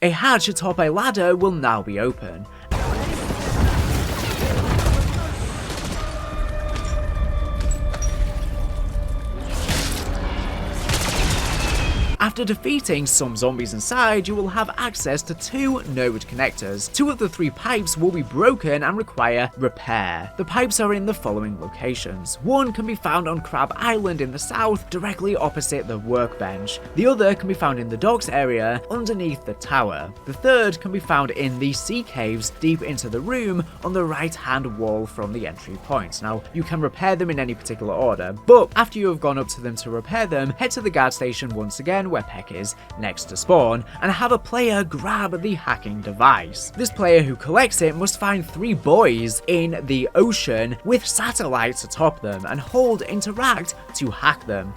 A hatch atop a ladder will now be open. After defeating some zombies inside, you will have access to 2 node connectors. 2 of the 3 pipes will be broken and require repair. The pipes are in the following locations. One can be found on Crab Island in the south, directly opposite the workbench. The other can be found in the docks area, underneath the tower. The third can be found in the sea caves, deep into the room, on the right-hand wall from the entry point. Now, you can repair them in any particular order, but after you have gone up to them to repair them, head to the guard station once again, where Peck is, next to spawn, and have a player grab the hacking device. This player who collects it must find 3 buoys in the ocean with satellites atop them, and hold interact to hack them.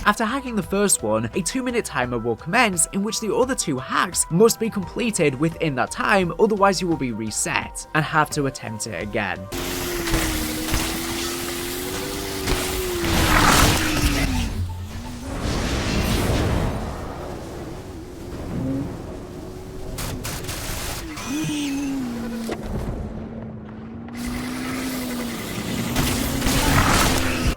After hacking the first one, a 2-minute timer will commence in which the other 2 hacks must be completed within that time, otherwise you will be reset and have to attempt it again.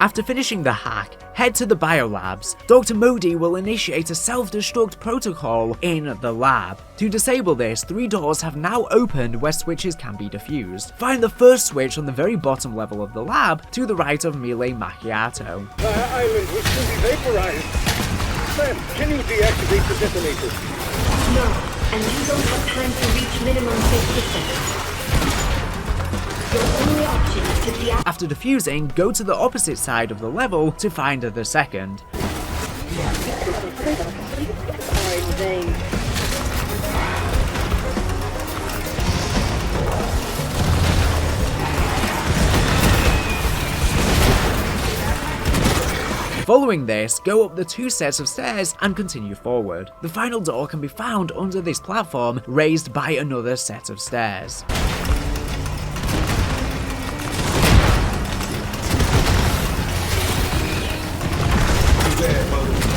After finishing the hack, head to the biolabs. Dr. Modi will initiate a self-destruct protocol in the lab. To disable this, 3 doors have now opened where switches can be defused. Find the first switch on the very bottom level of the lab to the right of Melee Macchiato. The island will soon be vaporized. Sam, can you deactivate the detonator? No, and you don't have time to reach minimum safety settings. Your only option is to deactivate. After defusing, go to the opposite side of the level to find the second. Following this, go up the 2 sets of stairs and continue forward. The final door can be found under this platform raised by another set of stairs.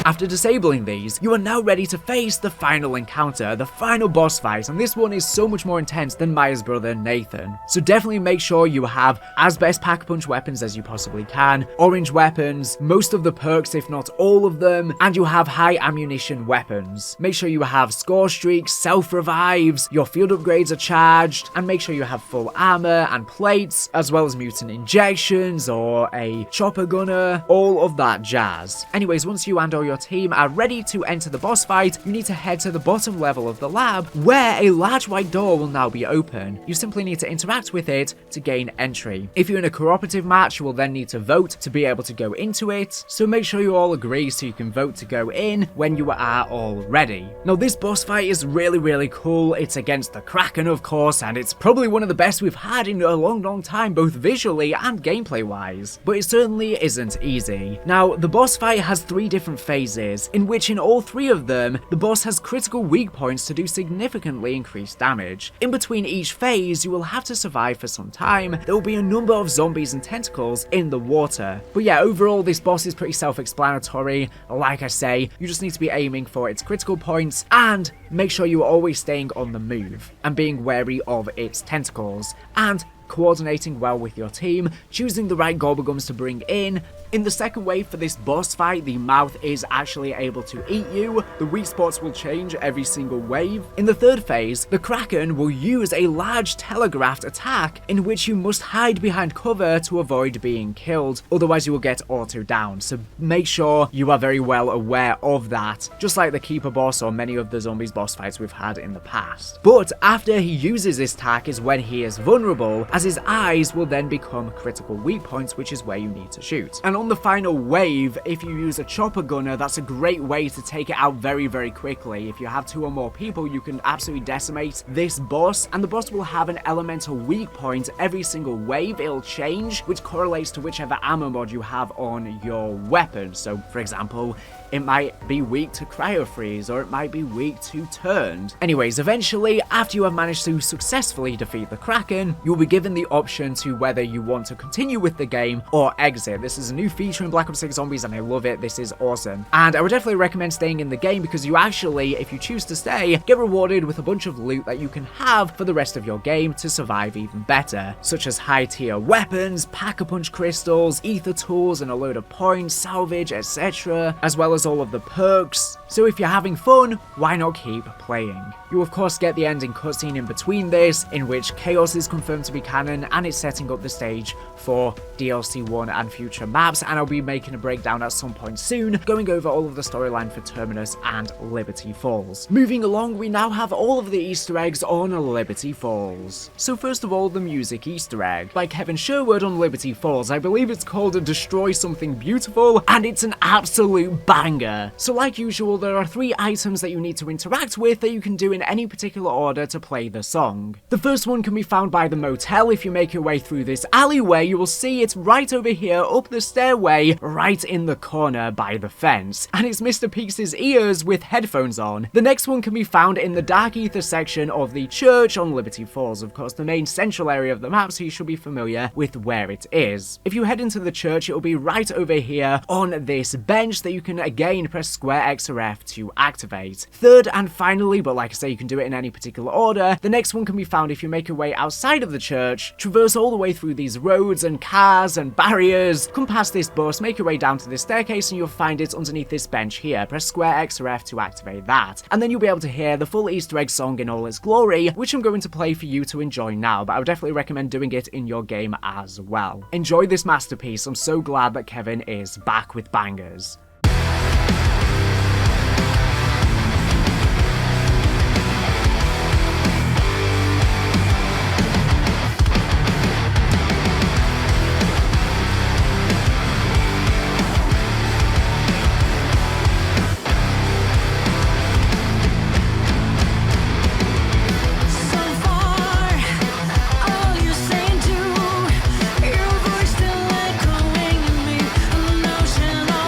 After disabling these, you are now ready to face the final encounter, the final boss fight, and this one is so much more intense than Maya's brother Nathan. So definitely make sure you have as best pack-a-punch weapons as you possibly can, orange weapons, most of the perks if not all of them, and you have high ammunition weapons. Make sure you have score streaks, self-revives, your field upgrades are charged, and make sure you have full armor and plates, as well as mutant injections or a chopper gunner, all of that jazz. Anyways, once you and all your team are ready to enter the boss fight, you need to head to the bottom level of the lab where a large white door will now be open. You simply need to interact with it to gain entry. If you're in a cooperative match, you will then need to vote to be able to go into it, so make sure you all agree so you can vote to go in when you are all ready. Now this boss fight is really cool. It's against the Kraken of course, and it's probably one of the best we've had in a long time, both visually and gameplay wise, but it certainly isn't easy. Now the boss fight has 3 different phases, in which in all 3 of them, the boss has critical weak points to do significantly increased damage. In between each phase, you will have to survive for some time. There will be a number of zombies and tentacles in the water. But yeah, overall, this boss is pretty self-explanatory. Like I say, you just need to be aiming for its critical points and make sure you are always staying on the move and being wary of its tentacles and coordinating well with your team, choosing the right gobblegums to bring in. In the second wave for this boss fight, the mouth is actually able to eat you. The weak spots will change every single wave. In the third phase, the Kraken will use a large telegraphed attack in which you must hide behind cover to avoid being killed, otherwise you will get auto down, so make sure you are very well aware of that, just like the Keeper boss or many of the zombies boss fights we've had in the past. But after he uses this attack is when he is vulnerable, as his eyes will then become critical weak points, which is where you need to shoot. And on the final wave, if you use a chopper gunner, that's a great way to take it out very quickly. If you have 2 or more people, you can absolutely decimate this boss, and the boss will have an elemental weak point every single wave. It'll change, which correlates to whichever ammo mod you have on your weapon. So for example, it might be weak to cryo freeze, or it might be weak to turned. Anyways, eventually, after you have managed to successfully defeat the Kraken, you'll be given the option to whether you want to continue with the game or exit. This is a new feature in Black Ops 6 Zombies and I love it. This is awesome. And I would definitely recommend staying in the game because you actually, if you choose to stay, get rewarded with a bunch of loot that you can have for the rest of your game to survive even better, such as high tier weapons, pack-a-punch crystals, ether tools and a load of points, salvage, etc., as well as all of the perks. So if you're having fun, why not keep playing? You of course get the ending cutscene in between this, in which Chaos is confirmed to be canon and it's setting up the stage for DLC 1 and future maps, and I'll be making a breakdown at some point soon, going over all of the storyline for Terminus and Liberty Falls. Moving along, we now have all of the Easter eggs on Liberty Falls. So first of all, the music Easter egg by Kevin Sherwood on Liberty Falls. I believe it's called Destroy Something Beautiful, and it's an absolute banger. So like usual, there are 3 items that you need to interact with that you can do in any particular order to play the song. The first one can be found by the motel Well, if you make your way through this alleyway, you will see it's right over here up the stairway, right in the corner by the fence. And it's Mr. Peaks' ears with headphones on. The next one can be found in the Dark Ether section of the church on Liberty Falls, of course, the main central area of the map, so you should be familiar with where it is. If you head into the church, it will be right over here on this bench that you can again press square X or F to activate. Third and finally, but like I say, you can do it in any particular order, the next one can be found if you make your way outside of the church, traverse all the way through these roads and cars and barriers, come past this bus, make your way down to this staircase, and you'll find it underneath this bench here. Press square X or F to activate that, and then you'll be able to hear the full Easter egg song in all its glory, which I'm going to play for you to enjoy now, but I would definitely recommend doing it in your game as well. Enjoy this masterpiece. I'm so glad that Kevin is back with bangers.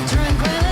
Tranquility.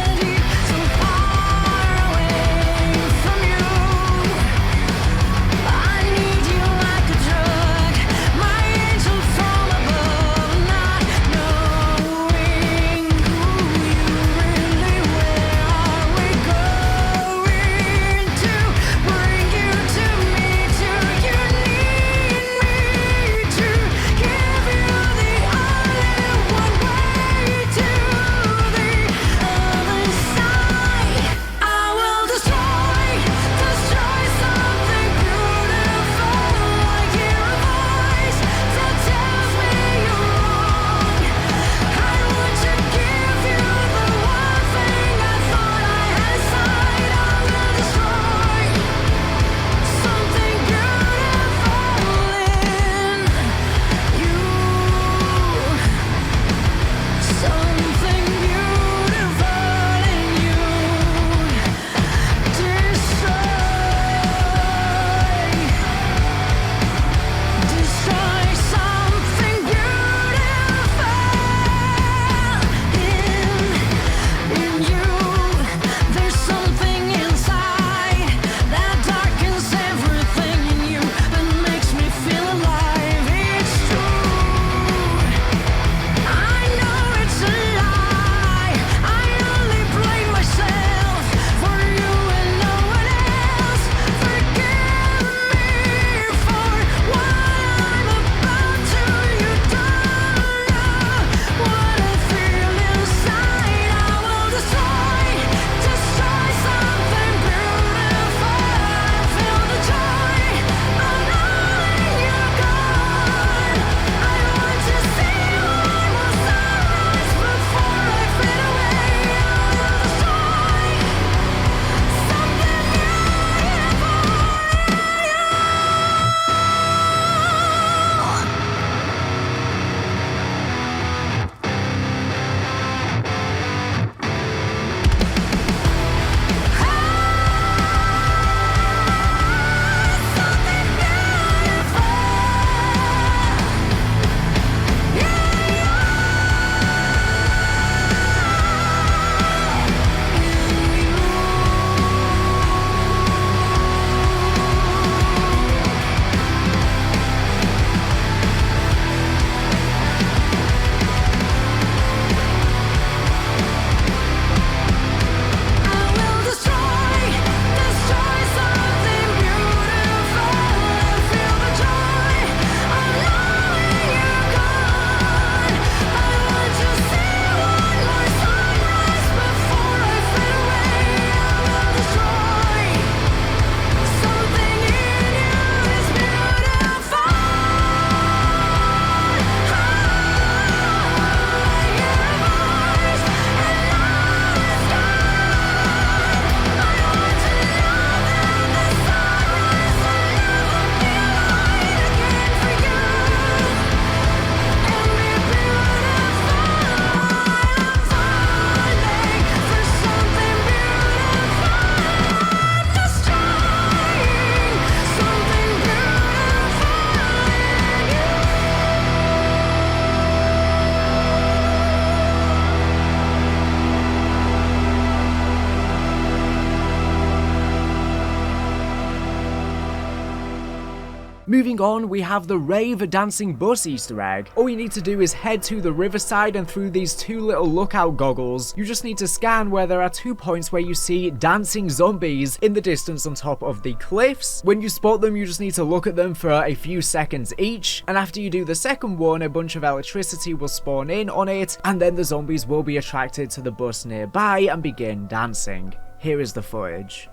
Moving on, we have the Rave dancing bus Easter egg. All you need to do is head to the riverside, and through these two little lookout goggles, you just need to scan where there are 2 points where you see dancing zombies in the distance on top of the cliffs. When you spot them, you just need to look at them for a few seconds each, and after you do the second one, a bunch of electricity will spawn in on it, and then the zombies will be attracted to the bus nearby and begin dancing. Here is the footage.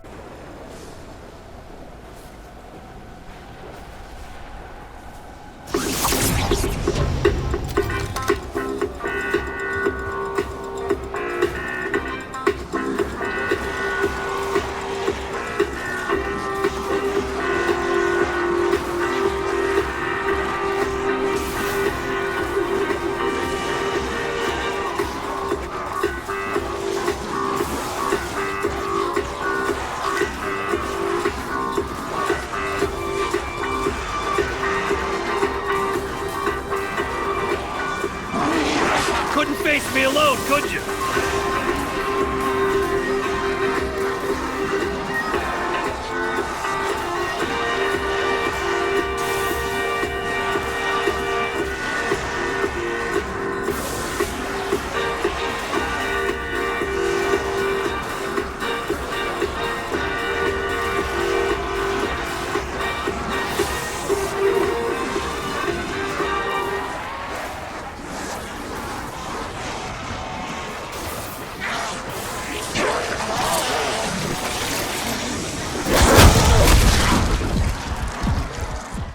Couldn't face me alone, could you?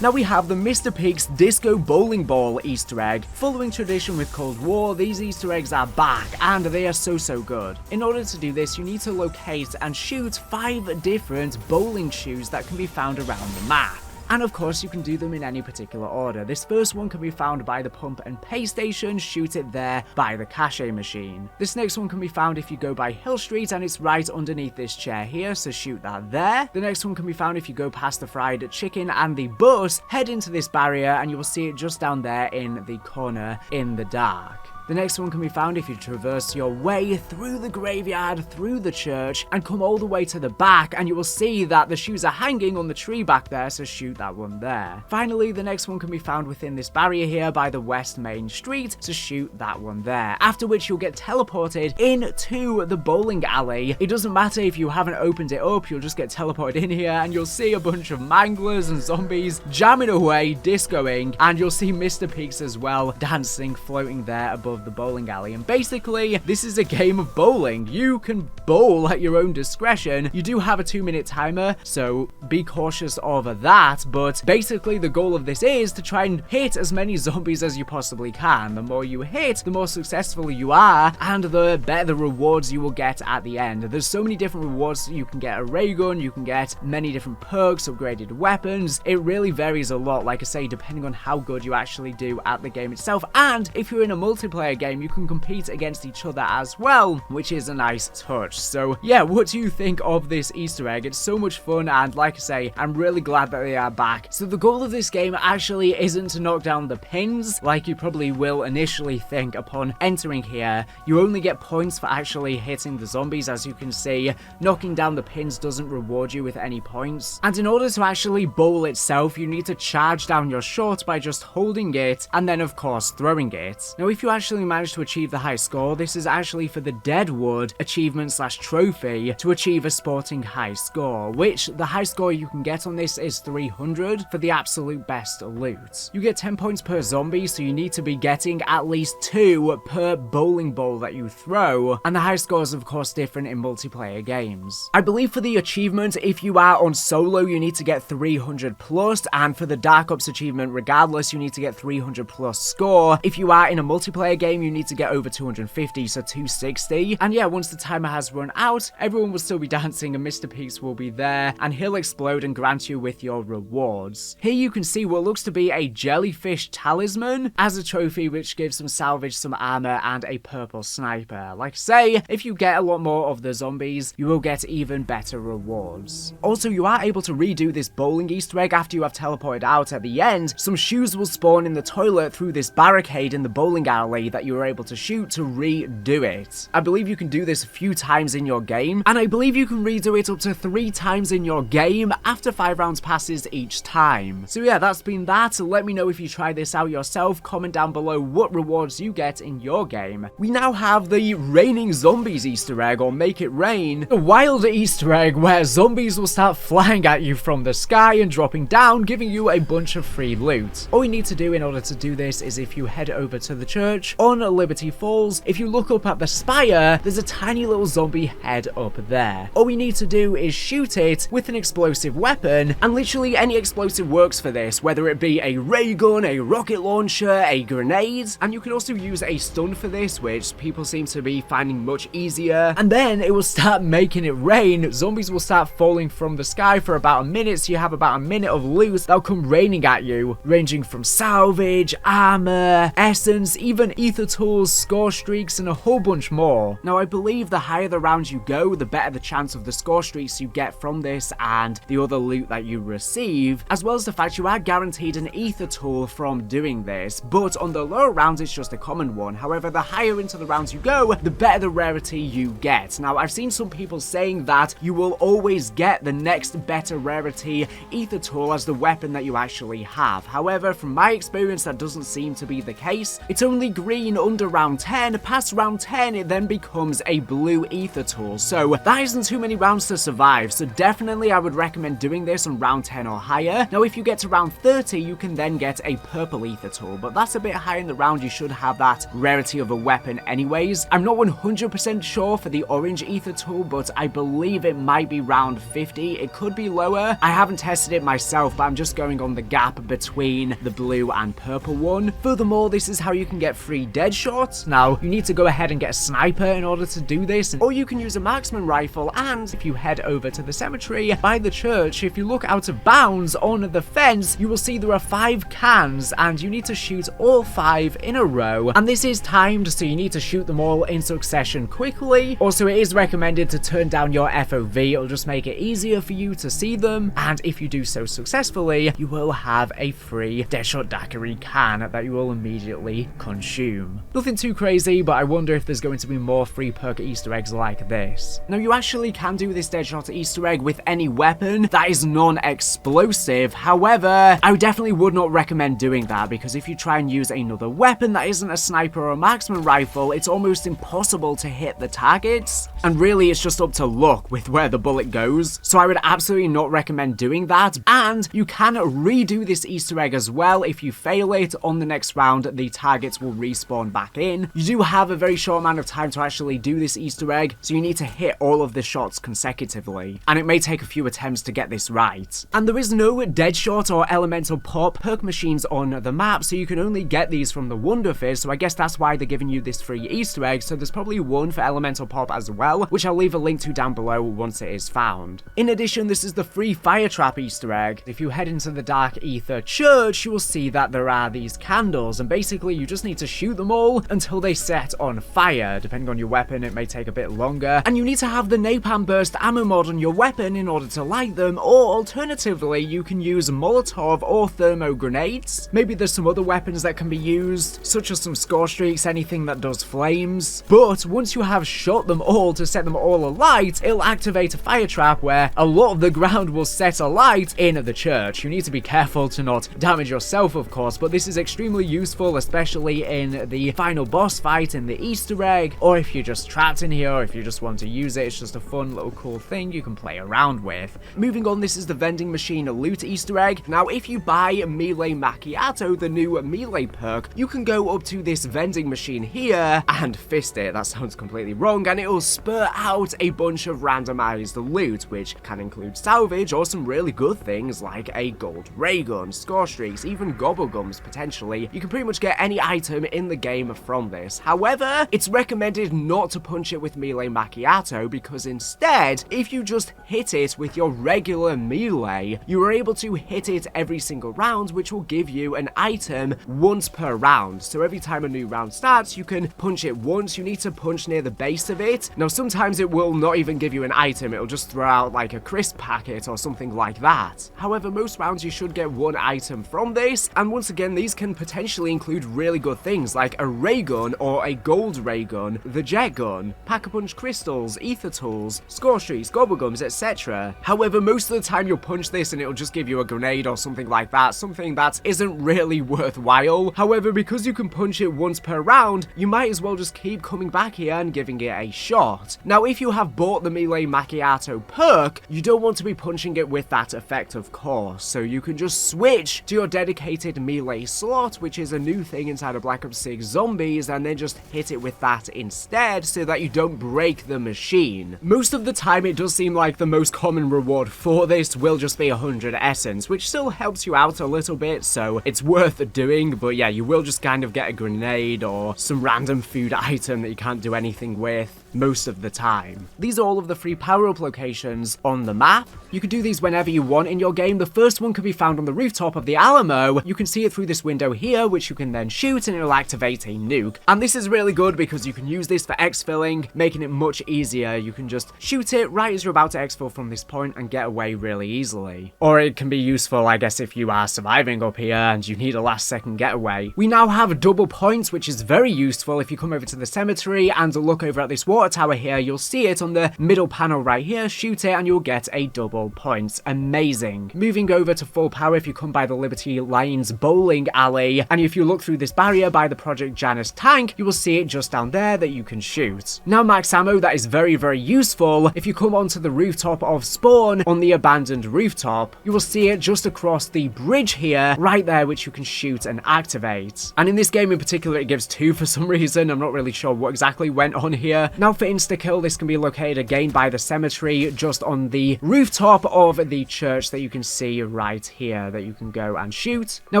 Now we have the Mr. Pig's Disco Bowling Ball Easter egg. Following tradition with Cold War, these Easter eggs are back, and they are so good. In order to do this, you need to locate and shoot 5 different bowling shoes that can be found around the map. And of course, you can do them in any particular order. This first one can be found by the pump and pay station, shoot it there by the cachet machine. This next one can be found if you go by Hill Street, and it's right underneath this chair here, so shoot that there. The next one can be found if you go past the fried chicken and the bus, head into this barrier, and you will see it just down there in the corner in the dark. The next one can be found if you traverse your way through the graveyard, through the church, and come all the way to the back, and you will see that the shoes are hanging on the tree back there, so shoot that one there. Finally, the next one can be found within this barrier here by the West Main Street, so shoot that one there. After which you'll get teleported into the bowling alley. It doesn't matter if you haven't opened it up, you'll just get teleported in here, and you'll see a bunch of manglers and zombies jamming away, discoing, and you'll see Mr. Peaks as well, dancing, floating there above the bowling alley. And basically, this is a game of bowling. You can bowl at your own discretion. You do have a 2-minute timer, so be cautious of that, but basically the goal of this is to try and hit as many zombies as you possibly can. The more you hit, the more successful you are, and the better rewards you will get at the end. There's so many different rewards. You can get a ray gun, you can get many different perks, upgraded weapons. It really varies a lot, like I say, depending on how good you actually do at the game itself. And if you're in a multiplayer game, you can compete against each other as well, which is a nice touch. So yeah, what do you think of this Easter egg? It's so much fun, and like I say, I'm really glad that they are back. So the goal of this game actually isn't to knock down the pins, like you probably will initially think upon entering here. You only get points for actually hitting the zombies. As you can see, knocking down the pins doesn't reward you with any points. And in order to actually bowl itself, you need to charge down your shot by just holding it, and then of course throwing it. Now if you actually manage to achieve the high score, this is actually for the Deadwood achievement / trophy to achieve a sporting high score, which the high score you can get on this is 300 for the absolute best loot. You get 10 points per zombie, so you need to be getting at least 2 per bowling ball that you throw, and the high score is of course different in multiplayer games. I believe for the achievement, if you are on solo, you need to get 300 plus, and for the Dark Ops achievement, regardless, you need to get 300 plus score. If you are in a multiplayer game, you need to get over 250, so 260. And yeah, once the timer has run out, everyone will still be dancing, and Mr. Peaks will be there, and he'll explode and grant you with your rewards. Here you can see what looks to be a jellyfish talisman as a trophy, which gives some salvage, some armor, and a purple sniper. Like I say, if you get a lot more of the zombies, you will get even better rewards. Also, you are able to redo this bowling Easter egg after you have teleported out. At the end, some shoes will spawn in the toilet through this barricade in the bowling alley. grenade that you were able to shoot to redo it. I believe you can do this a few times in your game, and I believe you can redo it up to 3 times in your game after 5 rounds passes each time. So yeah, that's been that. Let me know if you try this out yourself. Comment down below what rewards you get in your game. We now have the Raining Zombies Easter egg, or Make It Rain, a wild Easter egg where zombies will start flying at you from the sky and dropping down, giving you a bunch of free loot. All you need to do in order to do this is if you head over to the church on Liberty Falls, if you look up at the spire, there's a tiny little zombie head up there. All we need to do is shoot it with an explosive weapon, and literally any explosive works for this, whether it be a ray gun, a rocket launcher, a grenade, and you can also use a stun for this, which people seem to be finding much easier, and then it will start making it rain. Zombies will start falling from the sky for about a minute, so you have about a minute of loot that'll come raining at you, ranging from salvage, armor, essence, even ether tools, score streaks, and a whole bunch more. Now, I believe the higher the rounds you go, the better the chance of the score streaks you get from this and the other loot that you receive, as well as the fact you are guaranteed an ether tool from doing this, but on the lower rounds it's just a common one. However, the higher into the rounds you go, the better the rarity you get. Now, I've seen some people saying that you will always get the next better rarity ether tool as the weapon that you actually have. However, from my experience, that doesn't seem to be the case. It's only green under round 10. Past round 10, it then becomes a blue ether tool. So that isn't too many rounds to survive. So definitely I would recommend doing this on round 10 or higher. Now, if you get to round 30, you can then get a purple ether tool, but that's a bit high in the round. You should have that rarity of a weapon anyways. I'm not 100% sure for the orange ether tool, but I believe it might be round 50. It could be lower. I haven't tested it myself, but I'm just going on the gap between the blue and purple one. Furthermore, this is how you can get free Deadshot. Now, you need to go ahead and get a sniper in order to do this, or you can use a marksman rifle, and if you head over to the cemetery by the church, if you look out of bounds on the fence, you will see there are 5 cans, and you need to shoot all 5 in a row, and this is timed, so you need to shoot them all in succession quickly. Also, it is recommended to turn down your FOV. It'll just make it easier for you to see them, and if you do so successfully, you will have a free Deadshot Daquiri can that you will immediately consume. Nothing too crazy, but I wonder if there's going to be more free perk Easter eggs like this. Now, you actually can do this Deadshot Easter egg with any weapon that is non-explosive. However, I definitely would not recommend doing that, because if you try and use another weapon that isn't a sniper or a marksman rifle, it's almost impossible to hit the targets, and really it's just up to luck with where the bullet goes. So I would absolutely not recommend doing that, and you can redo this Easter egg as well. If you fail it on the next round, the targets will respawn back in. You do have a very short amount of time to actually do this Easter egg, so you need to hit all of the shots consecutively, and it may take a few attempts to get this right. And there is no Deadshot or Elemental Pop perk machines on the map, so you can only get these from the Wonder Fizz, so I guess that's why they're giving you this free Easter egg. So there's probably one for Elemental Pop as well, which I'll leave a link to down below once it is found. In addition, this is the free Fire Trap Easter egg. If you head into the Dark Ether Church, you will see that there are these candles, and basically you just need to shoot them all until they set on fire. Depending on your weapon, it may take a bit longer, and you need to have the Napalm Burst ammo mod on your weapon in order to light them, or alternatively, you can use Molotov or Thermo grenades. Maybe there's some other weapons that can be used, such as some score streaks, anything that does flames. But once you have shot them all to set them all alight, it'll activate a fire trap where a lot of the ground will set alight in the church. You need to be careful to not damage yourself, of course, but this is extremely useful, especially in the final boss fight in the Easter egg, or if you're just trapped in here, or if you just want to use it. It's just a fun little cool thing you can play around with. Moving on, this is the Vending Machine Loot Easter egg. Now, if you buy Melee Macchiato, the new Melee perk, you can go up to this vending machine here and fist it. That sounds completely wrong, and it will spur out a bunch of randomized loot, which can include salvage or some really good things like a gold ray gun, score streaks, even gobblegums potentially. You can pretty much get any item in the game from this. However, it's recommended not to punch it with Melee Macchiato, because instead, if you just hit it with your regular melee, you are able to hit it every single round, which will give you an item once per round. So every time a new round starts, you can punch it once. You need to punch near the base of it. Now, sometimes it will not even give you an item. It'll just throw out like a crisp packet or something like that. However, most rounds you should get one item from this, and once again, these can potentially include really good things like a ray gun or a gold ray gun, the jet gun, pack-a-punch crystals, ether tools, score streaks, gobblegums, etc. However, most of the time you'll punch this and it'll just give you a grenade or something like that, something that isn't really worthwhile. However, because you can punch it once per round, you might as well just keep coming back here and giving it a shot. Now, if you have bought the Melee Macchiato perk, you don't want to be punching it with that effect, of course, so you can just switch to your dedicated melee slot, which is a new thing inside of Black Ops 6 Zombies, and then just hit it with that instead so that you don't break the machine. Most of the time, it does seem like the most common reward for this will just be 100 essence, which still helps you out a little bit, so it's worth doing, but yeah, you will just kind of get a grenade or some random food item that you can't do anything with most of the time. These are all of the free power-up locations on the map. You can do these whenever you want in your game. The first one can be found on the rooftop of the Alamo. You can see it through this window here, which you can then shoot and it'll activate a nuke. And this is really good because you can use this for exfilling, making it much easier. You can just shoot it right as you're about to exfil from this point and get away really easily. Or it can be useful, I guess, if you are surviving up here and you need a last-second getaway. We now have double points, which is very useful. If you come over to the cemetery and look over at this water tower here, you'll see it on the middle panel right here. Shoot it and you'll get a double point. Amazing. Moving over to full power, if you come by the Liberty Lines bowling alley, and if you look through this barrier by the Project Janus tank, you will see it just down there that you can shoot. Now, max ammo, that is very, very useful. If you come onto the rooftop of Spawn on the abandoned rooftop, you will see it just across the bridge here, right there, which you can shoot and activate. And in this game in particular, it gives 2 for some reason. I'm not really sure what exactly went on here. Now, for insta-kill, this can be located again by the cemetery, just on the rooftop of the church that you can see right here, that you can go and shoot. Now,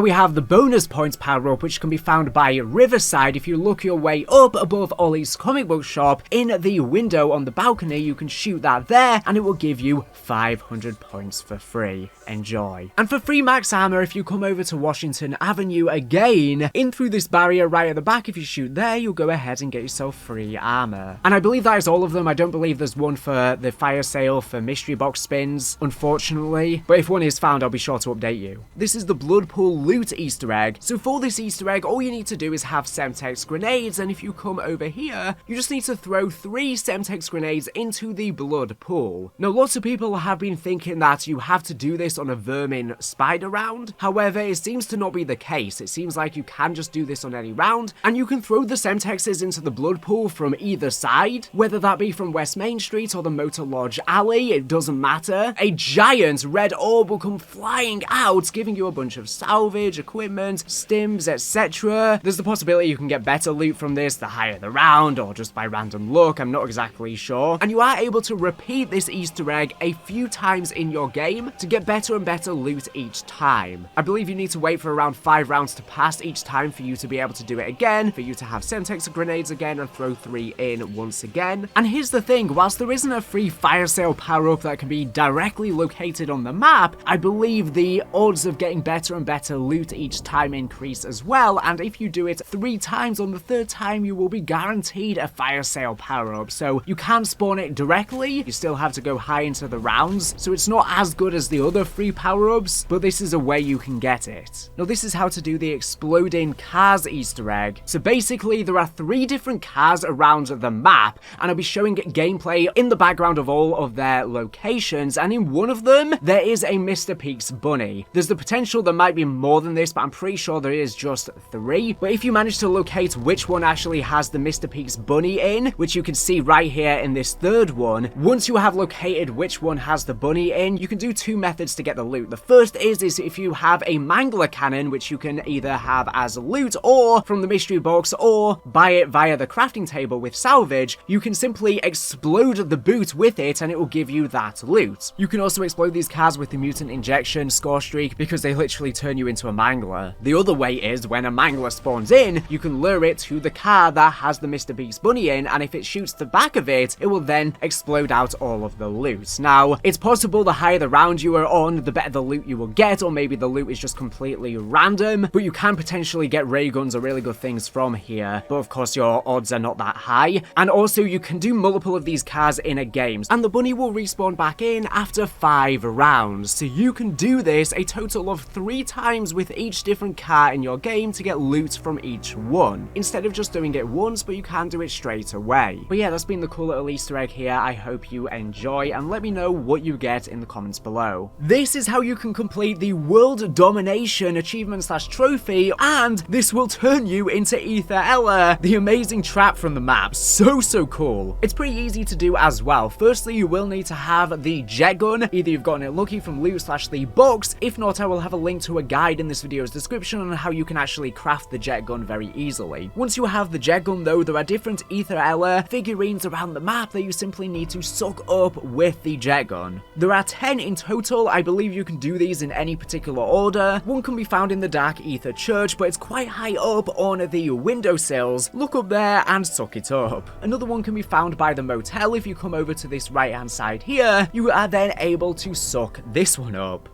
we have the bonus points power-up, which can be found by Riverside. If you look your way up above Ollie's comic book shop, in the window on the balcony, you can shoot that there, and it will give you 500 points for free. Enjoy. And for free max armor, if you come over to Washington Avenue again, in through this barrier right at the back, if you shoot there, you'll go ahead and get yourself free armor. And I believe that is all of them. I don't believe there's one for the fire sale for mystery box spins, unfortunately, but if one is found, I'll be sure to update you. This is the Blood Pool loot Easter egg. So for this Easter egg, all you need to do is have Semtex grenades, and if you come over here, you just need to throw 3 Semtex grenades into the blood pool. Now, lots of people have been thinking that you have to do this on a vermin spider round. However, it seems to not be the case. It seems like you can just do this on any round, and you can throw the Semtexes into the blood pool from either side, whether that be from West Main Street or the Motor Lodge alley, it doesn't matter. A giant red orb will come flying out, giving you a bunch of salvage, equipment, stims, etc. There's the possibility you can get better loot from this the higher the round, or just by random luck, I'm not exactly sure. And you are able to repeat this Easter egg a few times in your game to get better and better loot each time. I believe you need to wait for around 5 rounds to pass each time for you to be able to do it again, for you to have Semtex grenades again and throw 3 in once again. And here's the thing, whilst there isn't a free fire sale power-up that can be directly located on the map, I believe the odds of getting better and better loot each time increase as well, and if you do it 3 times, on the 3rd time you will be guaranteed a fire sale power-up. So you can spawn it directly, you still have to go high into the rounds, so it's not as good as the other free power-ups, but this is a way you can get it. Now, this is how to do the exploding cars Easter egg. So basically, there are 3 different cars around the map, and I'll be showing gameplay in the background of all of their locations, and in one of them, there is a Mr. Peaks bunny. There's the potential there might be more than this, but I'm pretty sure there is just 3. But if you manage to locate which one actually has the Mr. Peaks bunny in, which you can see right here in this 3rd one, once you have located which one has the bunny in, you can do 2 methods to get the loot. The first is if you have a Mangler cannon, which you can either have as loot or from the mystery box, or buy it via the crafting table with salvage, you can simply explode the boot with it and it will give you that loot. You can also explode these cars with the mutant injection score streak because they literally turn you into a Mangler. The other way is when a Mangler spawns in, you can lure it to the car that has the Mr. Beast bunny in, and if it shoots the back of it, it will then explode out all of the loot. Now, it's possible the higher the round you are on, the better the loot you will get, or maybe the loot is just completely random, but you can potentially get ray guns or really good things from here, but of course your odds are not that high. And also, you can do multiple of these cars in a game, and the bunny will respawn back in after 5 rounds, so you can do this a total of 3 times with each different car in your game to get loot from each one, instead of just doing it once, but you can do it straight away. But yeah, that's been the cool little Easter egg here. I hope you enjoy, and let me know what you get in the comments below. This is how you can complete the World Domination Achievement / trophy, and this will turn you into Aetherella, the amazing trap from the map. So cool. It's pretty easy to do as well. Firstly, you will need to have the jet gun. Either you've gotten it lucky from loot / the box. If not, I will have a link to a guide in this video's description on how you can actually craft the jet gun very easily. Once you have the jet gun though, there are different Aetherella figurines around the map that you simply need to suck up with the jet gun. There are 10 in total. I believe you can do these in any particular order. One can be found in the Dark Aether Church, but it's quite high up on the windowsills. Look up there and suck it up. Another one can be found by the motel. If you come over to this right hand side here, you are then able to suck this one up.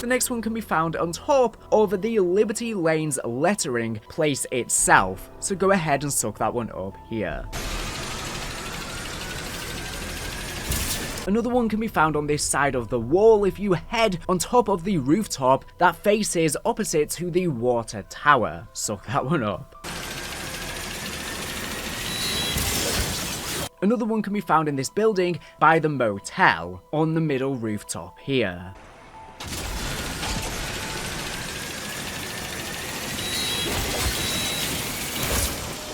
The next one can be found on top of the Liberty Lanes lettering place itself, so go ahead and suck that one up here. Another one can be found on this side of the wall if you head on top of the rooftop that faces opposite to the water tower. Suck that one up. Another one can be found in this building by the motel on the middle rooftop here.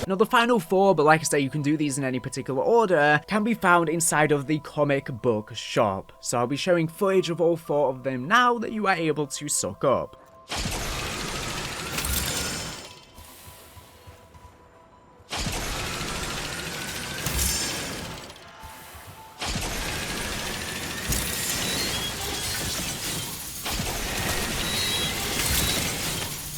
Now the final 4, but like I say, you can do these in any particular order, can be found inside of the comic book shop. So I'll be showing footage of all 4 of them now that you are able to suck up.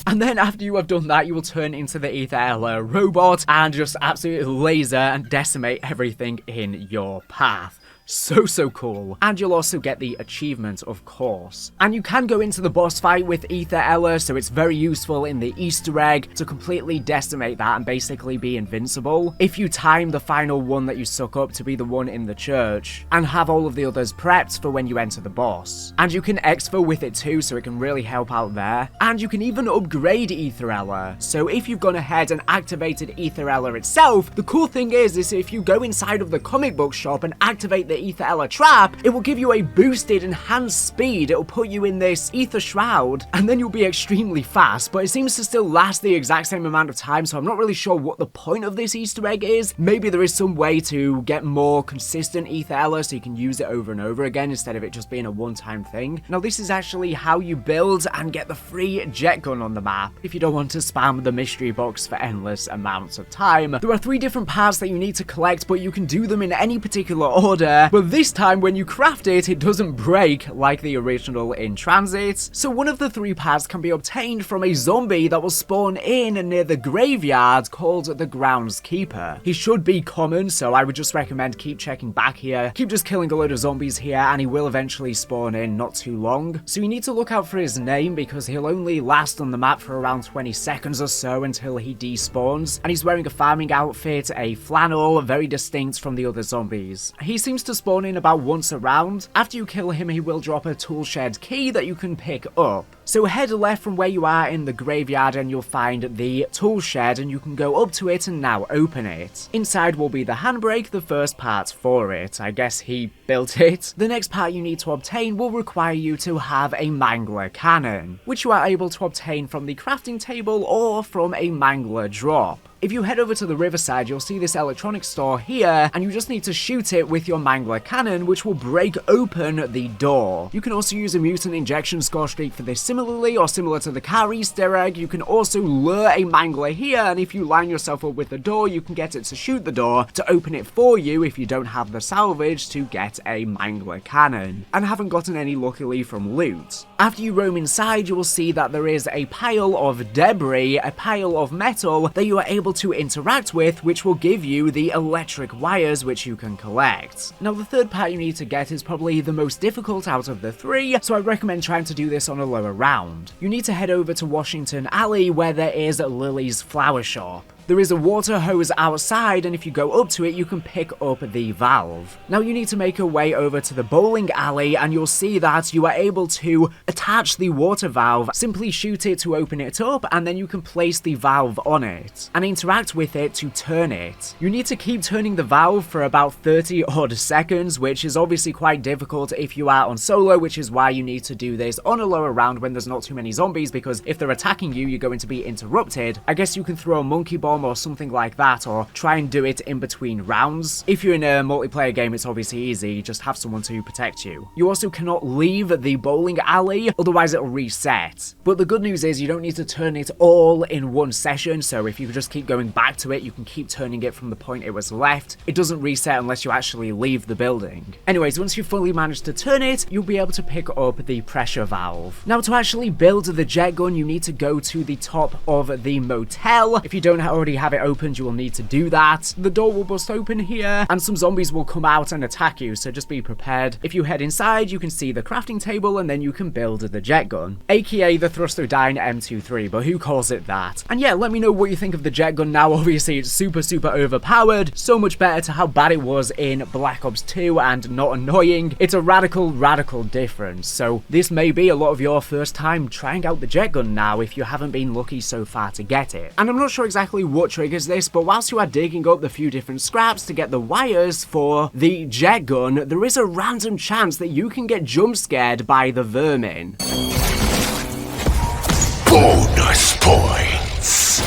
And then after you have done that, you will turn into the Aetherella robot and just absolutely laser and decimate everything in your path. So cool. And you'll also get the achievement, of course. And you can go into the boss fight with Aetherella, so it's very useful in the Easter egg to completely decimate that and basically be invincible. If you time the final one that you suck up to be the one in the church, and have all of the others prepped for when you enter the boss. And you can exfil with it too, so it can really help out there. And you can even upgrade Aetherella. So if you've gone ahead and activated Aetherella itself, the cool thing is if you go inside of the comic book shop and activate the Aetherella trap, it will give you a boosted enhanced speed. It will put you in this ether shroud and then you'll be extremely fast, but it seems to still last the exact same amount of time, so I'm not really sure what the point of this Easter egg is. Maybe there is some way to get more consistent Aetherella so you can use it over and over again instead of it just being a one-time thing. Now this is actually how you build and get the free jet gun on the map if you don't want to spam the mystery box for endless amounts of time. There are 3 different parts that you need to collect, but you can do them in any particular order. But this time when you craft it, it doesn't break like the original in transit. So one of the 3 parts can be obtained from a zombie that will spawn in near the graveyard called the Groundskeeper. He should be common, so I would just recommend keep checking back here. Keep just killing a load of zombies here and he will eventually spawn in not too long. So you need to look out for his name because he'll only last on the map for around 20 seconds or so until he despawns. And he's wearing a farming outfit, a flannel, very distinct from the other zombies. He seems to spawn in about once a round. After you kill him, he will drop a tool shed key that you can pick up. So head left from where you are in the graveyard and you'll find the tool shed and you can go up to it and now open it. Inside will be the handbrake, the first part for it. I guess he built it. The next part you need to obtain will require you to have a mangler cannon, which you are able to obtain from the crafting table or from a mangler drop. If you head over to the riverside, you'll see this electronics store here, and you just need to shoot it with your mangler cannon, which will break open the door. You can also use a mutant injection score streak for this similarly, or similar to the car Easter egg, you can also lure a mangler here, and if you line yourself up with the door, you can get it to shoot the door to open it for you if you don't have the salvage to get a mangler cannon, and haven't gotten any luckily from loot. After you roam inside, you will see that there is a pile of debris, a pile of metal that you are able to interact with, which will give you the electric wires which you can collect. Now the third part you need to get is probably the most difficult out of the 3, so I recommend trying to do this on a lower round. You need to head over to Washington Alley where there is Lily's flower shop. There is a water hose outside, and if you go up to it, you can pick up the valve. Now you need to make your way over to the bowling alley, and you'll see that you are able to attach the water valve. Simply shoot it to open it up, and then you can place the valve on it and interact with it to turn it. You need to keep turning the valve for about 30 odd seconds, which is obviously quite difficult if you are on solo, which is why you need to do this on a lower round when there's not too many zombies, because if they're attacking you, you're going to be interrupted. I guess you can throw a monkey bomb or something like that, or try and do it in between rounds. If you're in a multiplayer game, it's obviously easy, just have someone to protect you. You also cannot leave the bowling alley, otherwise it'll reset. But the good news is you don't need to turn it all in one session, so if you just keep going back to it, you can keep turning it from the point it was left. It doesn't reset unless you actually leave the building. Anyways, once you've fully managed to turn it, you'll be able to pick up the pressure valve. Now, to actually build the jet gun, you need to go to the top of the motel. If you don't already have it opened, you will need to do that. The door will bust open here, and some zombies will come out and attack you, so just be prepared. If you head inside, you can see the crafting table, and then you can build the jet gun, aka the Thrustodyne M23, but who calls it that? And yeah, let me know what you think of the jet gun now. Obviously, it's super overpowered, so much better to how bad it was in Black Ops 2 and not annoying. It's a radical difference, so this may be a lot of your first time trying out the jet gun now if you haven't been lucky so far to get it. And I'm not sure exactly what triggers this, but whilst you are digging up the few different scraps to get the wires for the jet gun, there is a random chance that you can get jump scared by the vermin. Bonus points.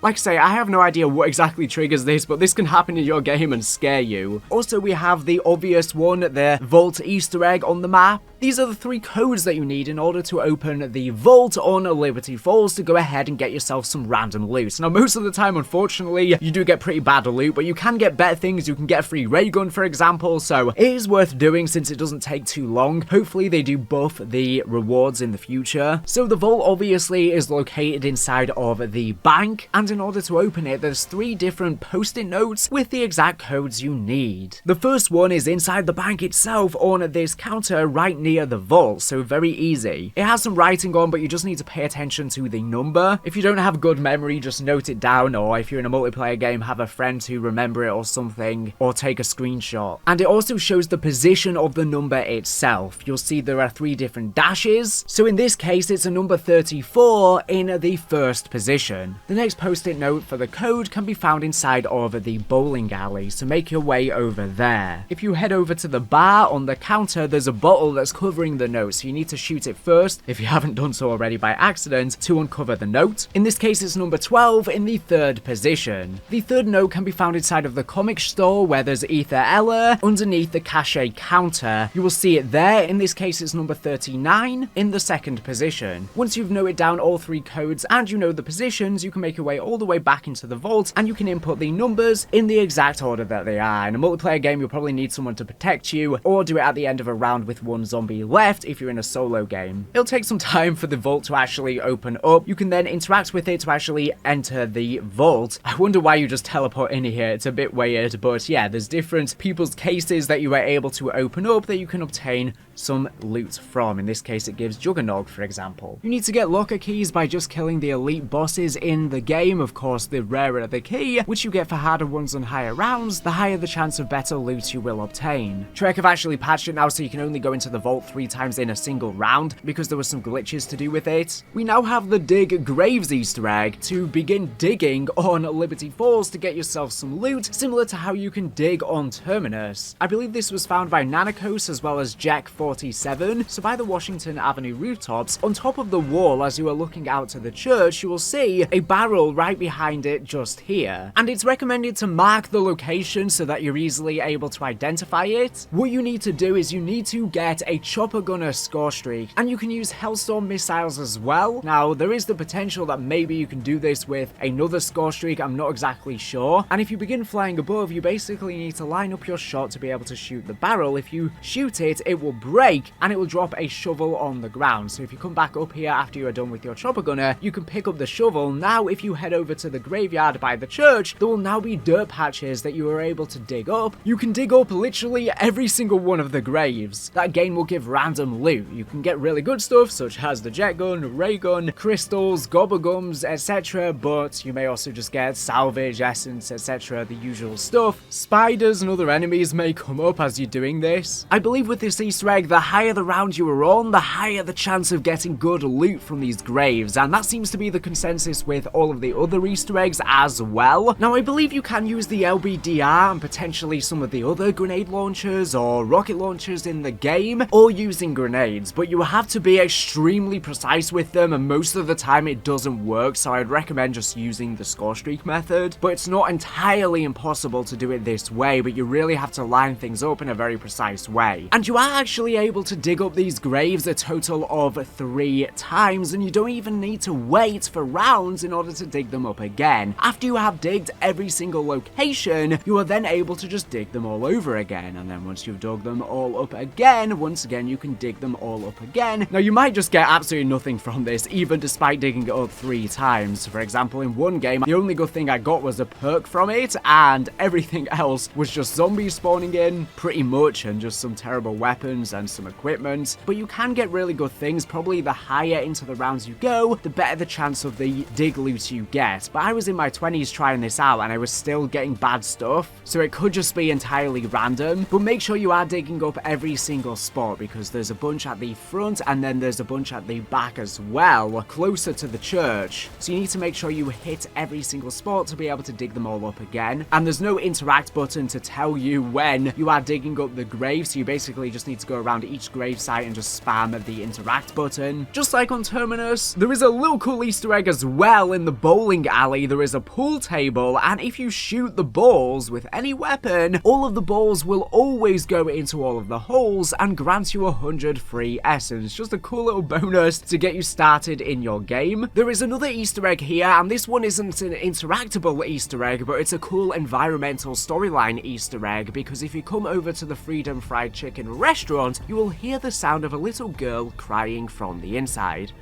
Like I say, I have no idea what exactly triggers this, but this can happen in your game and scare you. Also, we have the obvious one, the Vault Easter egg on the map. These are the 3 codes that you need in order to open the vault on Liberty Falls to go ahead and get yourself some random loot. Now, most of the time, unfortunately, you do get pretty bad loot, but you can get better things. You can get a free ray gun, for example, so it is worth doing since it doesn't take too long. Hopefully, they do buff the rewards in the future. So the vault obviously is located inside of the bank, and in order to open it, there's 3 different post-it notes with the exact codes you need. The first one is inside the bank itself on this counter right near the vault, so very easy. It has some writing on, but you just need to pay attention to the number. If you don't have good memory, just note it down, or if you're in a multiplayer game, have a friend to remember it or something, or take a screenshot. And it also shows the position of the number itself. You'll see there are 3 different dashes, so in this case, it's a number 34 in the first position. The next post-it note for the code can be found inside of the bowling alley, so make your way over there. If you head over to the bar on the counter, there's a bottle that's covering the note, so you need to shoot it first, if you haven't done so already by accident, to uncover the note. In this case, it's number 12 in the 3rd position. The 3rd note can be found inside of the comic store, where there's Aetherella underneath the cachet counter. You will see it there. In this case, it's number 39 in the 2nd position. Once you've noted down all 3 codes and you know the positions, you can make your way all the way back into the vault, and you can input the numbers in the exact order that they are. In a multiplayer game, you'll probably need someone to protect you, or do it at the end of a round with 1 zombie left if you're in a solo game. It'll take some time for the vault to actually open up. You can then interact with it to actually enter the vault. I wonder why you just teleport in here. It's a bit weird, but yeah, there's different people's cases that you are able to open up that you can obtain some loot from. In this case, it gives Juggernog, for example. You need to get locker keys by just killing the elite bosses in the game. Of course, the rarer the key, which you get for harder ones on higher rounds, the higher the chance of better loot you will obtain. Trek have actually patched it now, so you can only go into the vault 3 times in a single round, because there were some glitches to do with it. We now have the Dig Graves Easter egg to begin digging on Liberty Falls to get yourself some loot, similar to how you can dig on Terminus. I believe this was found by Nanakos as well as Jack47, so by the Washington Avenue rooftops, on top of the wall as you are looking out to the church, you will see a barrel right behind it just here. And it's recommended to mark the location so that you're easily able to identify it. What you need to do is you need to get a chopper gunner score streak, and you can use Hellstorm missiles as well. Now, there is the potential that maybe you can do this with another score streak, I'm not exactly sure. And if you begin flying above, you basically need to line up your shot to be able to shoot the barrel. If you shoot it, it will break, and it will drop a shovel on the ground. So if you come back up here after you are done with your chopper gunner, you can pick up the shovel. Now, if you head over to the graveyard by the church, there will now be dirt patches that you are able to dig up. You can dig up literally every single one of the graves. That again will give random loot. You can get really good stuff such as the jet gun, ray gun, crystals, gobblegums, etc. But you may also just get salvage, essence, etc. The usual stuff. Spiders and other enemies may come up as you're doing this. I believe with this Easter egg, the higher the round you are on, the higher the chance of getting good loot from these graves, and that seems to be the consensus with all of the other Easter eggs as well. Now I believe you can use the LBDR and potentially some of the other grenade launchers or rocket launchers in the game, or using grenades, but you have to be extremely precise with them, and most of the time it doesn't work, so I'd recommend just using the score streak method. But it's not entirely impossible to do it this way, but you really have to line things up in a very precise way. And you are actually able to dig up these graves a total of 3 times, and you don't even need to wait for rounds in order to dig them up again. After you have digged every single location, you are then able to just dig them all over again, and then once you've dug them all up again, once again you can dig them all up again. Now you might just get absolutely nothing from this, even despite digging it up 3 times. For example, in one game, the only good thing I got was a perk from it, and everything else was just zombies spawning in, pretty much, and just some terrible weapons and some equipment. But you can get really good things. Probably the higher into the rounds you go, the better the chance of the dig loot you get. But I was in my 20s trying this out, and I was still getting bad stuff, so it could just be entirely random. But make sure you are digging up every single spot, because there's a bunch at the front, and then there's a bunch at the back as well, closer to the church. So you need to make sure you hit every single spot to be able to dig them all up again. And there's no interact button to tell you when you are digging up the grave, so you basically just need to go around each grave site and just spam the interact button. Just like on Terminus, there is a little cool Easter egg as well. In the bowling alley, there is a pool table, and if you shoot the balls with any weapon, all of the balls will always go into all of the holes and grant you 100 free essence. Just a cool little bonus to get you started in your game. There is another Easter egg here, and this one isn't an interactable Easter egg, but it's a cool environmental storyline Easter egg, because if you come over to the Freedom Fried Chicken restaurant, you will hear the sound of a little girl crying from the inside.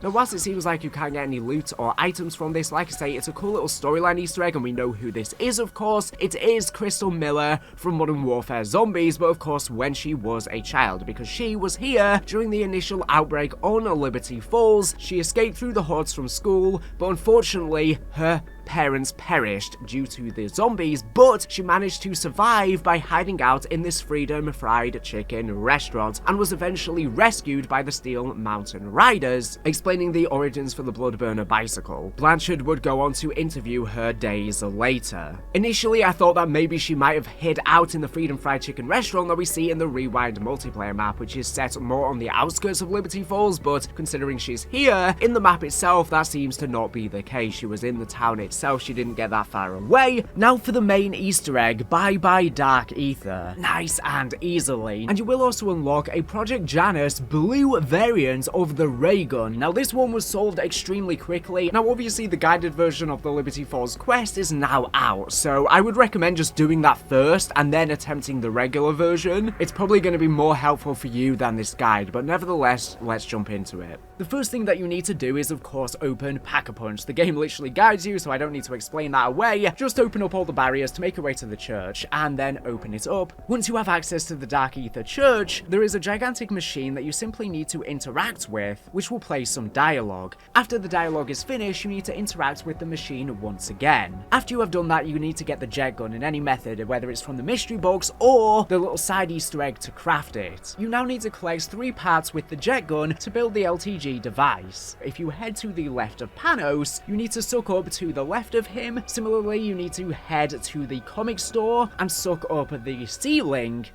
Now whilst it seems like you can't get any loot or items from this, like I say, it's a cool little storyline Easter egg, and we know who this is, of course. It is Crystal Miller from Modern Warfare Zombies, but of course when she was a child, because she was here during the initial outbreak on Liberty Falls. She escaped through the hordes from school, but unfortunately her parents perished due to the zombies, but she managed to survive by hiding out in this Freedom Fried Chicken restaurant, and was eventually rescued by the Steel Mountain Riders. Explaining the origins for the Bloodburner bicycle, Blanchard would go on to interview her days later. Initially, I thought that maybe she might have hid out in the Freedom Fried Chicken restaurant that we see in the Rewind multiplayer map, which is set more on the outskirts of Liberty Falls, but considering she's here in the map itself, that seems to not be the case. She was in the town itself, she didn't get that far away. Now for the main Easter egg, Bye Bye Dark Ether. Nice and easily. And you will also unlock a Project Janus blue variant of the ray gun. Now this one was solved extremely quickly. Now obviously the guided version of the Liberty Falls quest is now out, so I would recommend just doing that first and then attempting the regular version. It's probably going to be more helpful for you than this guide, but nevertheless, let's jump into it. The first thing that you need to do is of course open Pack-a-Punch. The game literally guides you, so I don't need to explain that away. Just open up all the barriers to make your way to the church, and then open it up. Once you have access to the Dark Ether Church, there is a gigantic machine that you simply need to interact with, which will play some dialogue. After the dialogue is finished, you need to interact with the machine once again. After you have done that, you need to get the jet gun in any method, whether it's from the mystery box or the little side Easter egg to craft it. You now need to collect 3 parts with the jet gun to build the LTG device. If you head to the left of Panos, you need to suck up to the left of him. Similarly, you need to head to the comic store and suck up the ceiling.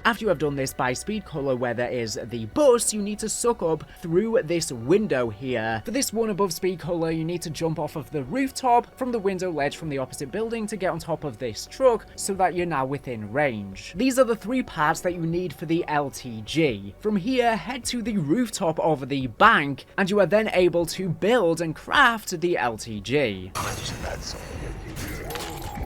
After you have done this by speed color where there is the bus, you need to suck up through this window here. For this one above speed color, you need to jump off of the rooftop from the window ledge from the opposite building to get on top of this truck so that you're now within range. These are the 3 parts that you need for the LTG. From here, head to the rooftop of the bank, and you are then able to build and craft the LTG.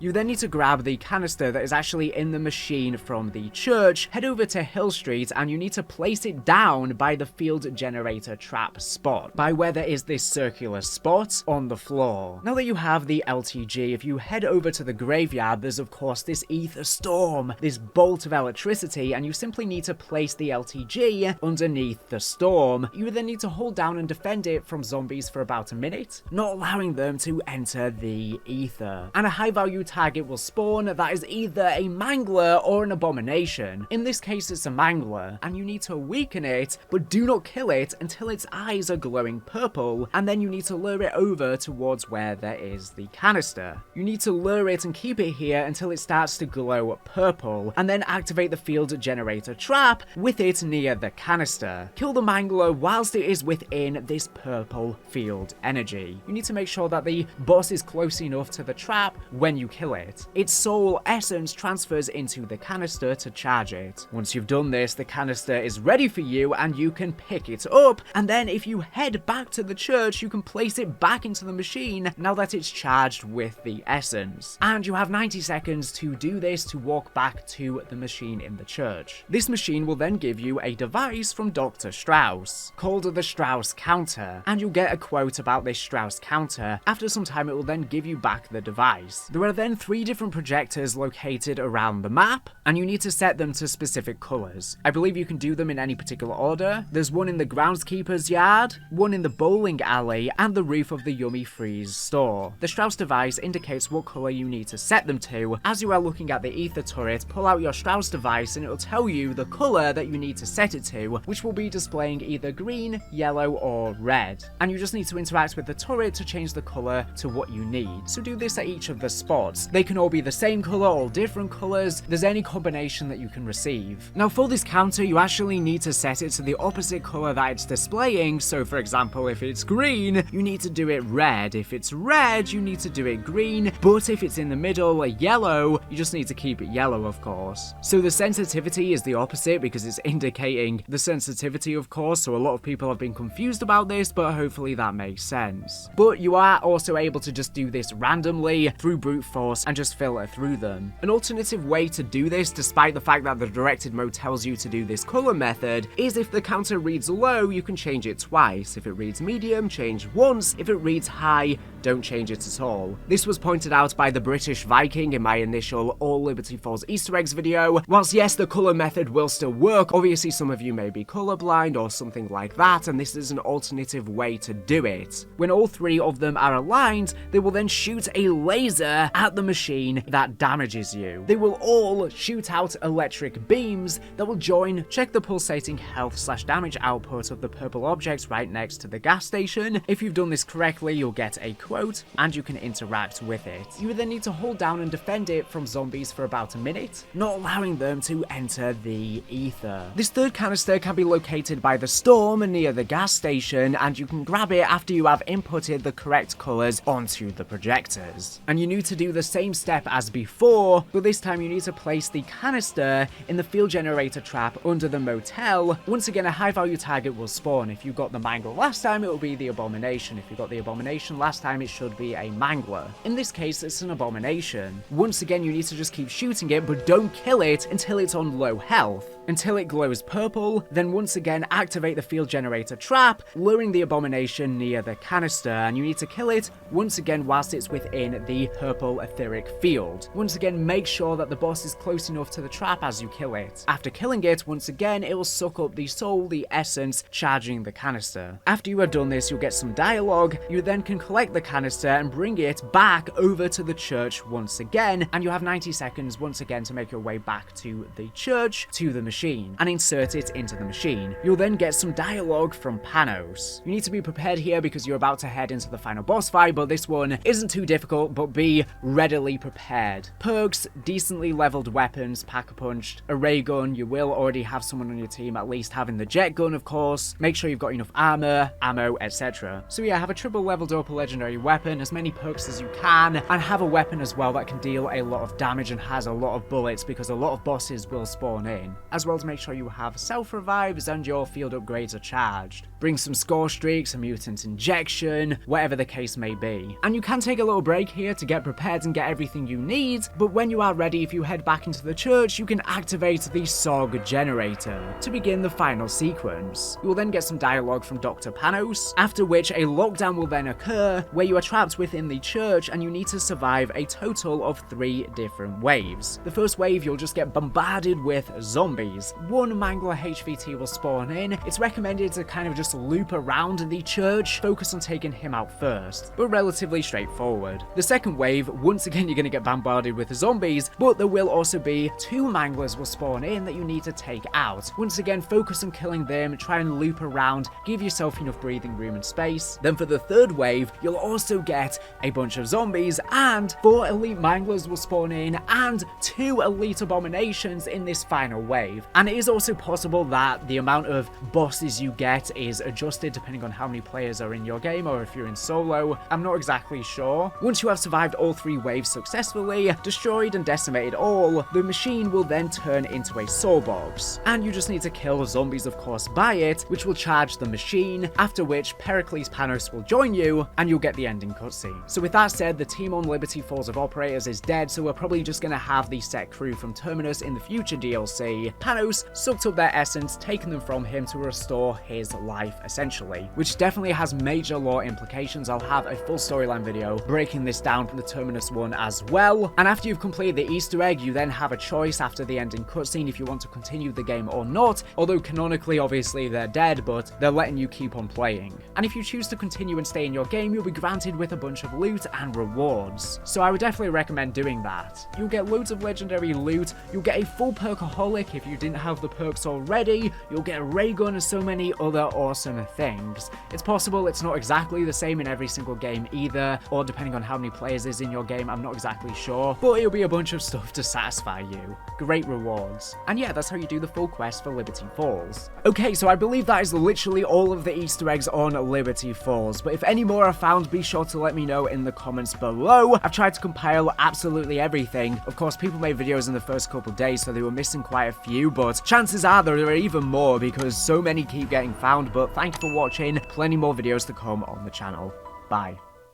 You then need to grab the canister that is actually in the machine from the church, head over to Hill Street, and you need to place it down by the field generator trap spot, by where there is this circular spot on the floor. Now that you have the LTG, if you head over to the graveyard, there's of course this ether storm, this bolt of electricity, and you simply need to place the LTG underneath the storm. You then need to hold down and defend it from zombies for about a minute, not allowing them to enter the ether. And a high value target will spawn that is either a mangler or an abomination. In this case, it's a mangler, and you need to weaken it, but do not kill it until its eyes are glowing purple, and then you need to lure it over towards where there is the canister. You need to lure it and keep it here until it starts to glow purple, and then activate the field generator trap with it near the canister. Kill the mangler whilst it is within this purple field energy. You need to make sure that the boss is close enough to the trap when you kill it. Its soul essence transfers into the canister to charge it. Once you've done this, the canister is ready for you and you can pick it up, and then if you head back to the church, you can place it back into the machine now that it's charged with the essence. And you have 90 seconds to do this to walk back to the machine in the church. This machine will then give you a device from Dr. Strauss called the Strauss counter, and you'll get a quote about this Strauss counter. After some time, it will then give you back the device. There are then 3 different projectors located around the map, and you need to set them to specific colors. I believe you can do them in any particular order. There's one in the groundskeeper's yard, one in the bowling alley, and the roof of the Yummy Freeze store. The Strauss device indicates what color you need to set them to. As you are looking at the ether turret, pull out your Strauss device and it will tell you the color that you need to set it to, which will be displaying either green, yellow, or red. And you just need to interact with the turret to change the color to what you need. So do this at each of the spots. They can all be the same color or different colors. There's any combination that you can receive. Now for this counter, you actually need to set it to the opposite color that it's displaying. So for example, if it's green, you need to do it red. If it's red, you need to do it green. But if it's in the middle, yellow, you just need to keep it yellow, of course. So the sensitivity is the opposite because it's indicating the sensitivity, of course. So a lot of people have been confused about this, but hopefully that makes sense. But you are also able to just do this randomly through brute force and just filter through them. An alternative way to do this, despite the fact that the directed mode tells you to do this color method, is if the counter reads low, you can change it twice. If it reads medium, change once. If it reads high, don't change it at all. This was pointed out by the British Viking in my initial All Liberty Falls Easter eggs video. Whilst yes, the color method will still work, obviously some of you may be colorblind or something like that, and this is an alternative way to do it. When all 3 of them are aligned, they will then shoot a laser at the machine that damages you. They will all shoot out electric beams that will join. Check the pulsating health/damage output of the purple object right next to the gas station. If you've done this correctly, you'll get a quote and you can interact with it. You will then need to hold down and defend it from zombies for about a minute, not allowing them to enter the ether. This 3rd canister can be located by the storm near the gas station, and you can grab it after you have inputted the correct colors onto the projectors. And you need to do the same step as before, but this time you need to place the canister in the field generator trap under the motel. Once again, a high value target will spawn. If you got the mangler last time, it will be the abomination. If you got the abomination last time, it should be a mangler. In this case, it's an abomination. Once again, you need to just keep shooting it, but don't kill it until it's on low health. Until it glows purple, then once again activate the field generator trap, luring the abomination near the canister, and you need to kill it once again whilst it's within the purple etheric field. Once again, make sure that the boss is close enough to the trap as you kill it. After killing it, once again, it will suck up the soul, the essence, charging the canister. After you have done this, you'll get some dialogue. You then can collect the canister and bring it back over to the church once again, and you have 90 seconds once again to make your way back to the church, to the machine, machine and insert it into the machine. You'll then get some dialogue from Panos. You need to be prepared here because you're about to head into the final boss fight, but this one isn't too difficult, but be readily prepared. Perks, decently leveled weapons, pack-a-punched, a ray gun. You will already have someone on your team at least having the jet gun, of course. Make sure you've got enough armor, ammo, etc. So yeah, have a triple leveled up legendary weapon, as many perks as you can, and have a weapon as well that can deal a lot of damage and has a lot of bullets because a lot of bosses will spawn in. As well as make sure you have self-revives and your field upgrades are charged. Bring some score streaks, a mutant injection, whatever the case may be. And you can take a little break here to get prepared and get everything you need, but when you are ready, if you head back into the church, you can activate the SOG generator to begin the final sequence. You will then get some dialogue from Dr. Panos, after which a lockdown will then occur where you are trapped within the church and you need to survive a total of 3 different waves. The first wave, you'll just get bombarded with zombies. One Mangler HVT will spawn in. It's recommended to kind of just loop around the church, focus on taking him out first, but relatively straightforward. The second wave, once again you're going to get bombarded with zombies, but there will also be 2 Manglers will spawn in that you need to take out. Once again, focus on killing them, try and loop around, give yourself enough breathing room and space. Then for the third wave, you'll also get a bunch of zombies, and 4 elite Manglers will spawn in, and 2 elite abominations in this final wave. And it is also possible that the amount of bosses you get is adjusted depending on how many players are in your game, or if you're in solo. I'm not exactly sure. Once you have survived all 3 waves successfully, destroyed and decimated all, the machine will then turn into a soul box, and you just need to kill zombies, of course, by it, which will charge the machine, after which Pericles Panos will join you, and you'll get the ending cutscene. So with that said, the team on Liberty Falls of Operators is dead, so we're probably just gonna have the set crew from Terminus in the future DLC. Panos sucked up their essence, taking them from him to restore his life, essentially, which definitely has major lore implications. I'll have a full storyline video breaking this down from the Terminus one as well. And after you've completed the Easter egg, you then have a choice after the ending cutscene if you want to continue the game or not, although canonically, obviously, they're dead, but they're letting you keep on playing. And if you choose to continue and stay in your game, you'll be granted with a bunch of loot and rewards. So I would definitely recommend doing that. You'll get loads of legendary loot, you'll get a full Perkaholic if you didn't have the perks already, you'll get a ray gun and so many other awesome things. It's possible it's not exactly the same in every single game either, or depending on how many players is in your game, I'm not exactly sure, but it'll be a bunch of stuff to satisfy you. Great rewards. And yeah, that's how you do the full quest for Liberty Falls. Okay, so I believe that is literally all of the Easter eggs on Liberty Falls, but if any more are found, be sure to let me know in the comments below. I've tried to compile absolutely everything. Of course, people made videos in the first couple days, so they were missing quite a few, but chances are there are even more because so many keep getting found. But thank you for watching. Plenty more videos to come on the channel. Bye.